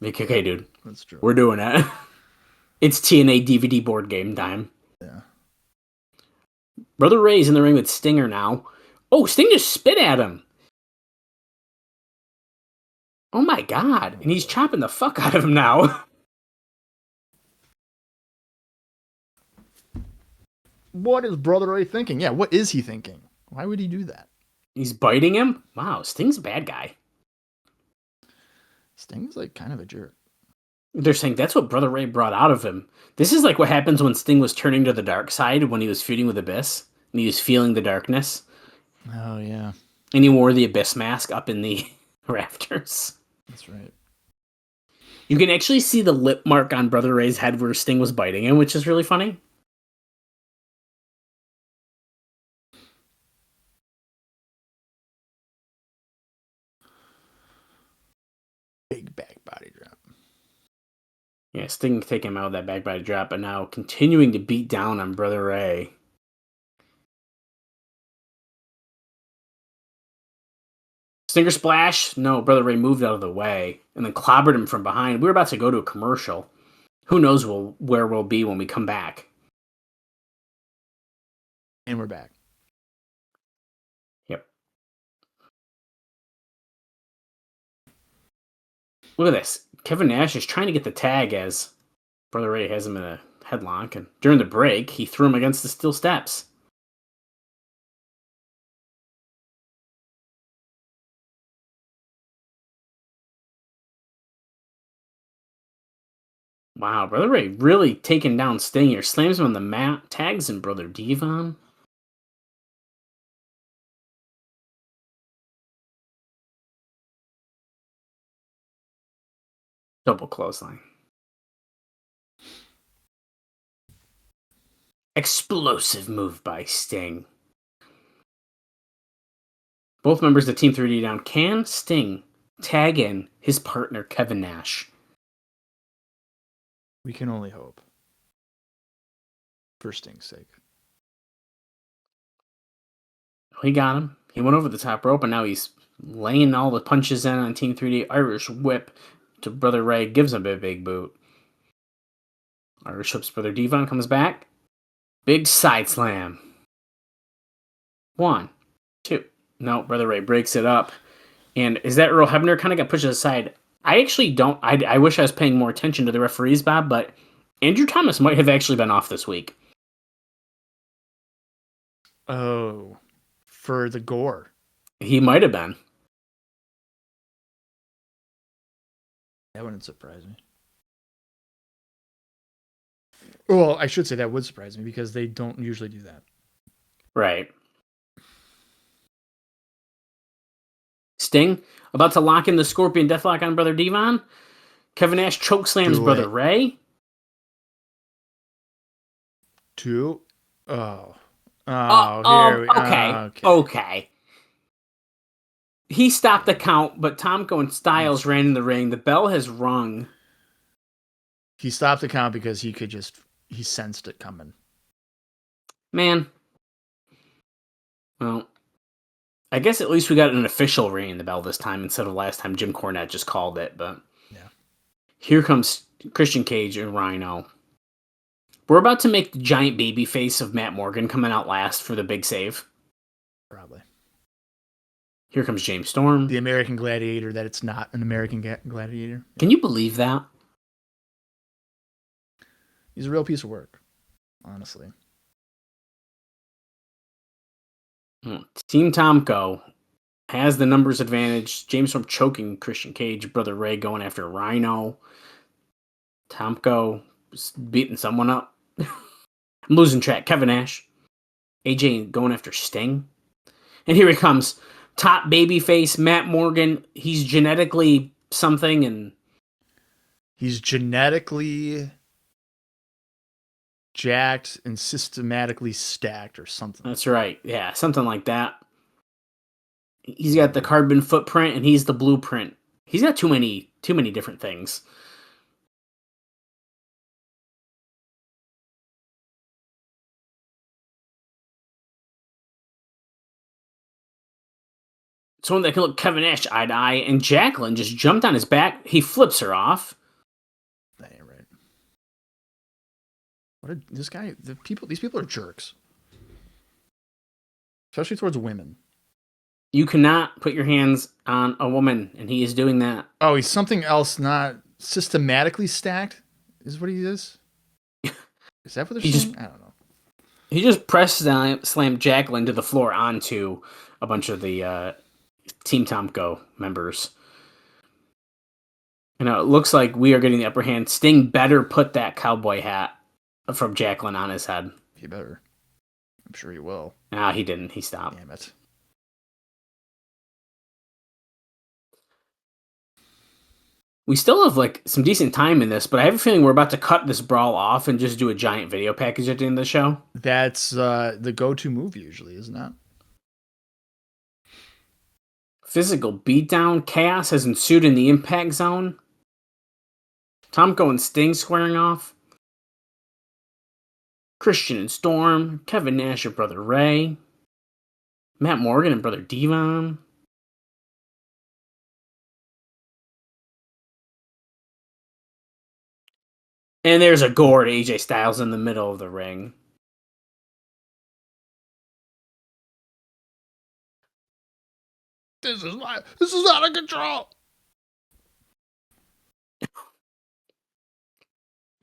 Okay, dude. That's true. We're doing it. It's TNA DVD board game time. Yeah. Brother Ray's in the ring with Stinger now. Oh, Sting just spit at him. Oh my god. And he's chopping the fuck out of him now. What is Brother Ray thinking? Yeah, what is he thinking? Why would he do that? He's biting him? Wow, Sting's a bad guy. Sting's kind of a jerk. They're saying that's what Brother Ray brought out of him. This is what happens when Sting was turning to the dark side when he was feuding with Abyss. And he was feeling the darkness. Oh, yeah. And he wore the Abyss mask up in the rafters. That's right. You can actually see the lip mark on Brother Ray's head where Sting was biting him, which is really funny. Big back body drop. Yeah, Sting taking him out of that back body drop, but now continuing to beat down on Brother Ray. Stinger splash? No, Brother Ray moved out of the way and then clobbered him from behind. We were about to go to a commercial. Who knows where we'll be when we come back. And we're back. Yep. Look at this. Kevin Nash is trying to get the tag as Brother Ray has him in a headlock. And during the break, he threw him against the steel steps. Wow, Brother Ray really taking down Sting here. Slams him on the mat, tags in Brother Devon. Double clothesline. Explosive move by Sting. Both members of Team 3D down. Can Sting tag in his partner, Kevin Nash? We can only hope. For Sting's sake. He got him. He went over the top rope, and now he's laying all the punches in on Team 3D. Irish whip to Brother Ray. Gives him a big boot. Irish whips Brother Devon. Comes back. Big side slam. 1, 2. No, Brother Ray breaks it up. And is that Earl Hebner kind of got pushed aside? I actually don't. I wish I was paying more attention to the referees, Bob, but Andrew Thomas might have actually been off this week. Oh, for the gore. He might have been. That wouldn't surprise me. Well, I should say that would surprise me because they don't usually do that. Right. Sting about to lock in the Scorpion Deathlock on Brother Devon. Kevin Nash chokeslams Brother Ray. 2. Oh. Here we go. Okay. He stopped the count, but Tomko and Styles ran in the ring. The bell has rung. He stopped the count because he sensed it coming. Man. Well, I guess at least we got an official ringing the bell this time instead of last time Jim Cornette just called it. But yeah. Here comes Christian Cage and Rhino. We're about to make the giant baby face of Matt Morgan coming out last for the big save. Probably. Here comes James Storm. The American Gladiator that it's not an American Gladiator. Can you believe that? He's a real piece of work, honestly. Team Tomko has the numbers advantage. James Storm choking Christian Cage. Brother Ray going after Rhino. Tomko beating someone up. I'm losing track. Kevin Nash. AJ going after Sting. And here he comes. Top babyface Matt Morgan. He's genetically something, and he's genetically jacked and systematically stacked or something. That's right. Yeah, something like that. He's got the carbon footprint and he's the blueprint. He's got too many different things. Someone that can look Kevin Nash eye to eye, and Jacqueline just jumped on his back. He flips her off. That ain't right. These people are jerks. Especially towards women. You cannot put your hands on a woman, and he is doing that. Oh, he's something else, not systematically stacked, is what he is? Is that what they're saying? I don't know. He just slammed Jacqueline to the floor onto a bunch of the Team Tomko members. And it looks like we are getting the upper hand. Sting better put that cowboy hat from Jacqueline on his head. He better. I'm sure he will. Nah, he didn't. He stopped. Damn it. We still have some decent time in this, but I have a feeling we're about to cut this brawl off and just do a giant video package at the end of the show. That's the go-to move usually, isn't it? Physical beatdown. Chaos has ensued in the impact zone. Tomko and Sting squaring off. Christian and Storm. Kevin Nash and Brother Ray. Matt Morgan and Brother Devon. And there's a gore to AJ Styles in the middle of the ring. This is out of control.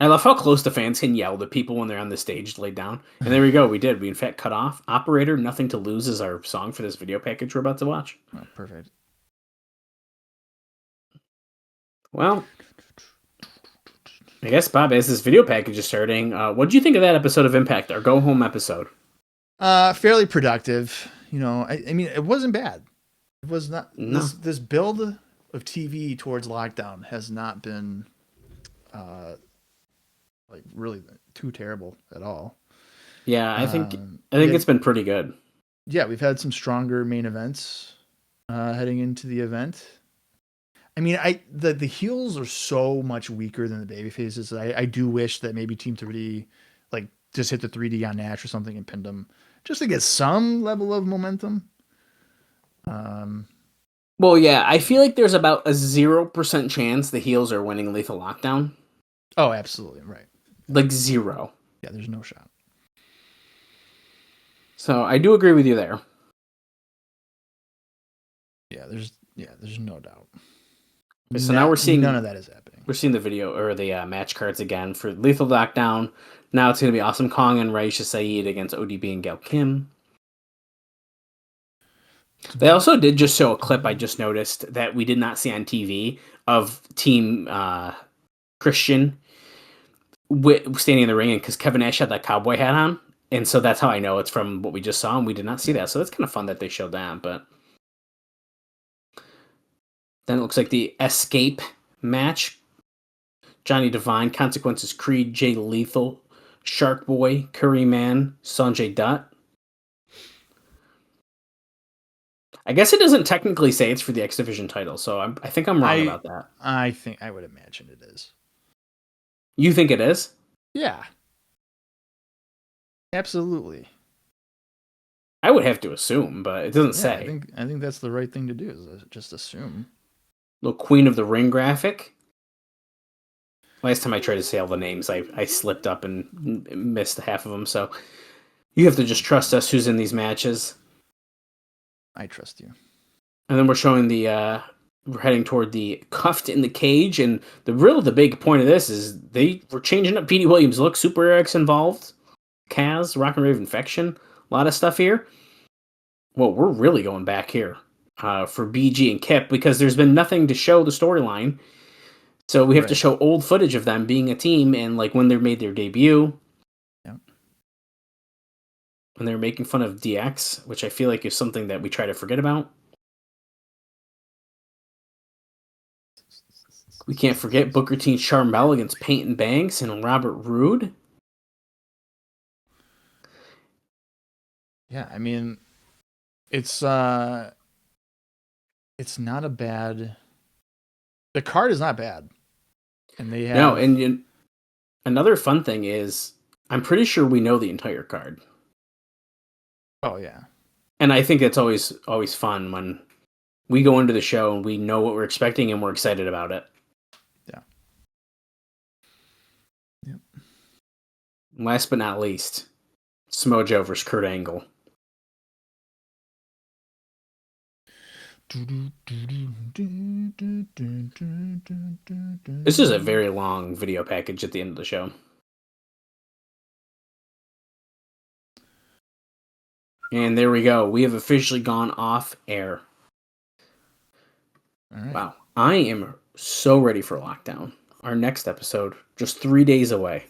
I love how close the fans can yell at people when they're on the stage laid down. And there we go. We did. We, in fact, cut off. Operator, Nothing to Lose is our song for this video package we're about to watch. Oh, perfect. Well, I guess, Bob, as this video package is starting, what did you think of that episode of Impact, our go-home episode? Fairly productive. You know, I mean, it wasn't bad. It was not. No. This build of TV towards Lockdown has not been like really too terrible at all. Yeah, I think it's been pretty good. Yeah, we've had some stronger main events heading into the event. I mean, the heels are so much weaker than the baby faces. I do wish that maybe Team 3D like just hit the 3D on Nash or something and pinned him just to get some level of momentum. Well, yeah, I feel like there's about a 0% chance the heels are winning Lethal Lockdown. Oh, absolutely, right. Like 0. Yeah, there's no shot. So I do agree with you there. Yeah, there's no doubt. So now we're seeing none of that is happening. We're seeing the video or the match cards again for Lethal Lockdown. Now it's going to be Awesome Kong and Raisha Saeed against ODB and Gail Kim. They also did just show a clip I just noticed that we did not see on TV of Team Christian standing in the ring, and because Kevin Nash had that cowboy hat on, and so that's how I know it's from what we just saw, and we did not see that. So that's kind of fun that they showed that. But then it looks like the Escape match: Johnny Devine, Consequences, Creed, Jay Lethal, Shark Boy, Curry Man, Sanjay Dutt. I guess it doesn't technically say it's for the X Division title, so I think I'm wrong about that. I think I would imagine it is. You think it is? Yeah. Absolutely. I would have to assume, but it doesn't say. I think that's the right thing to do, is just assume. Little Queen of the Ring graphic. Last time I tried to say all the names, I slipped up and missed half of them, so you have to just trust us who's in these matches. I trust you. And then we're showing we're heading toward the Cuffed in the Cage, and the big point of this is they were changing up Petey Williams' look. Super Eric's involved. Kaz, Rock and Rave Infection, a lot of stuff here. Well, we're really going back here for BG and Kip because there's been nothing to show the storyline. So we have to show old footage of them being a team and like when they made their debut. Yeah. When they were making fun of DX, which I feel like is something that we try to forget about. We can't forget Booker T and Charmel against Peyton Banks and Robert Roode. Yeah, I mean, it's not a bad. The card is not bad, and they have no. And another fun thing is, I'm pretty sure we know the entire card. Oh yeah, and I think it's always fun when we go into the show and we know what we're expecting and we're excited about it. Yeah. Yep. Last but not least, Samoa Joe versus Kurt Angle. This is a very long video package at the end of the show. And there we go. We have officially gone off air. All right. Wow. I am so ready for Lockdown. Our next episode, just 3 days away.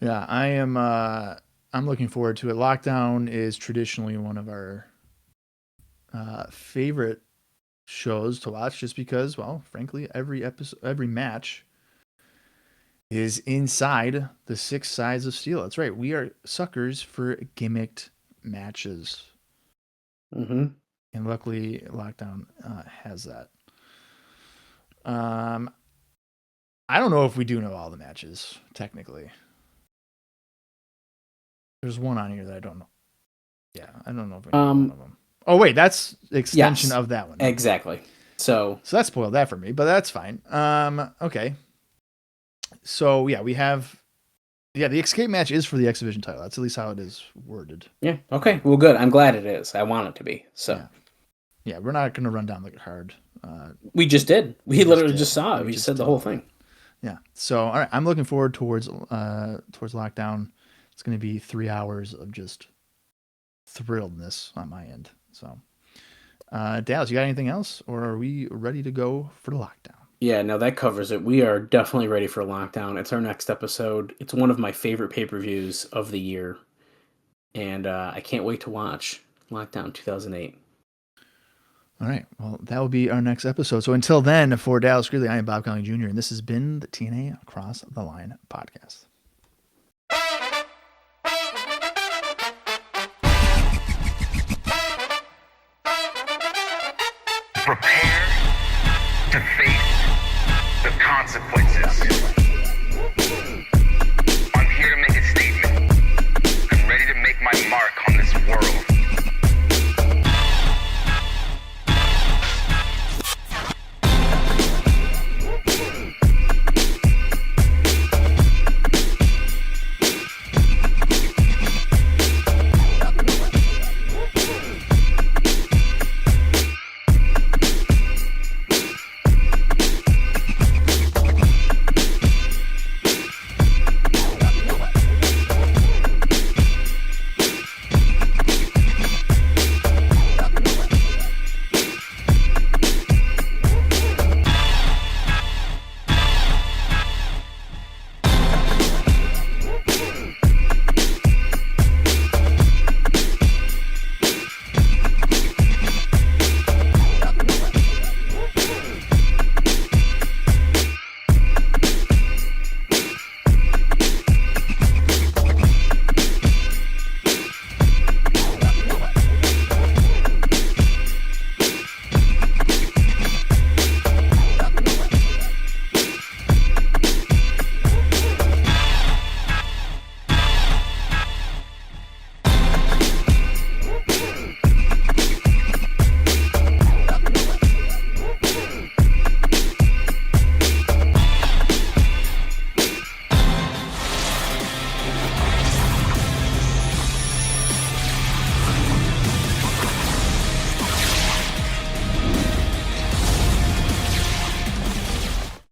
Yeah, I am. I'm looking forward to it. Lockdown is traditionally one of our favorite shows to watch, just because, well, frankly, every match is inside the 6 sides of steel. That's right. We are suckers for gimmicked matches. Mm-hmm. And luckily, Lockdown has that. I don't know if we do know all the matches, technically. There's one on here that I don't know. Yeah, I don't know if I know one of them. Oh, wait, that's extension of that one. Exactly. So that spoiled that for me, but that's fine. Okay. So, yeah, we have... Yeah, the X-Scape match is for the X Division title. That's at least how it is worded. Yeah, okay. Well, good. I'm glad it is. I want it to be. So. Yeah, we're not going to run down the card. We just did. We literally just saw it. We said the whole thing. Yeah. So, all right, I'm looking forward towards Lockdown. It's going to be 3 hours of just thrilledness on my end. So, Dallas, you got anything else, or are we ready to go for Lockdown? Yeah, no, that covers it. We are definitely ready for Lockdown. It's our next episode. It's one of my favorite pay-per-views of the year, and I can't wait to watch Lockdown 2008. All right. Well, that will be our next episode. So until then, for Dallas Gridley, I am Bob Colling Jr., and this has been the TNA Across the Line podcast.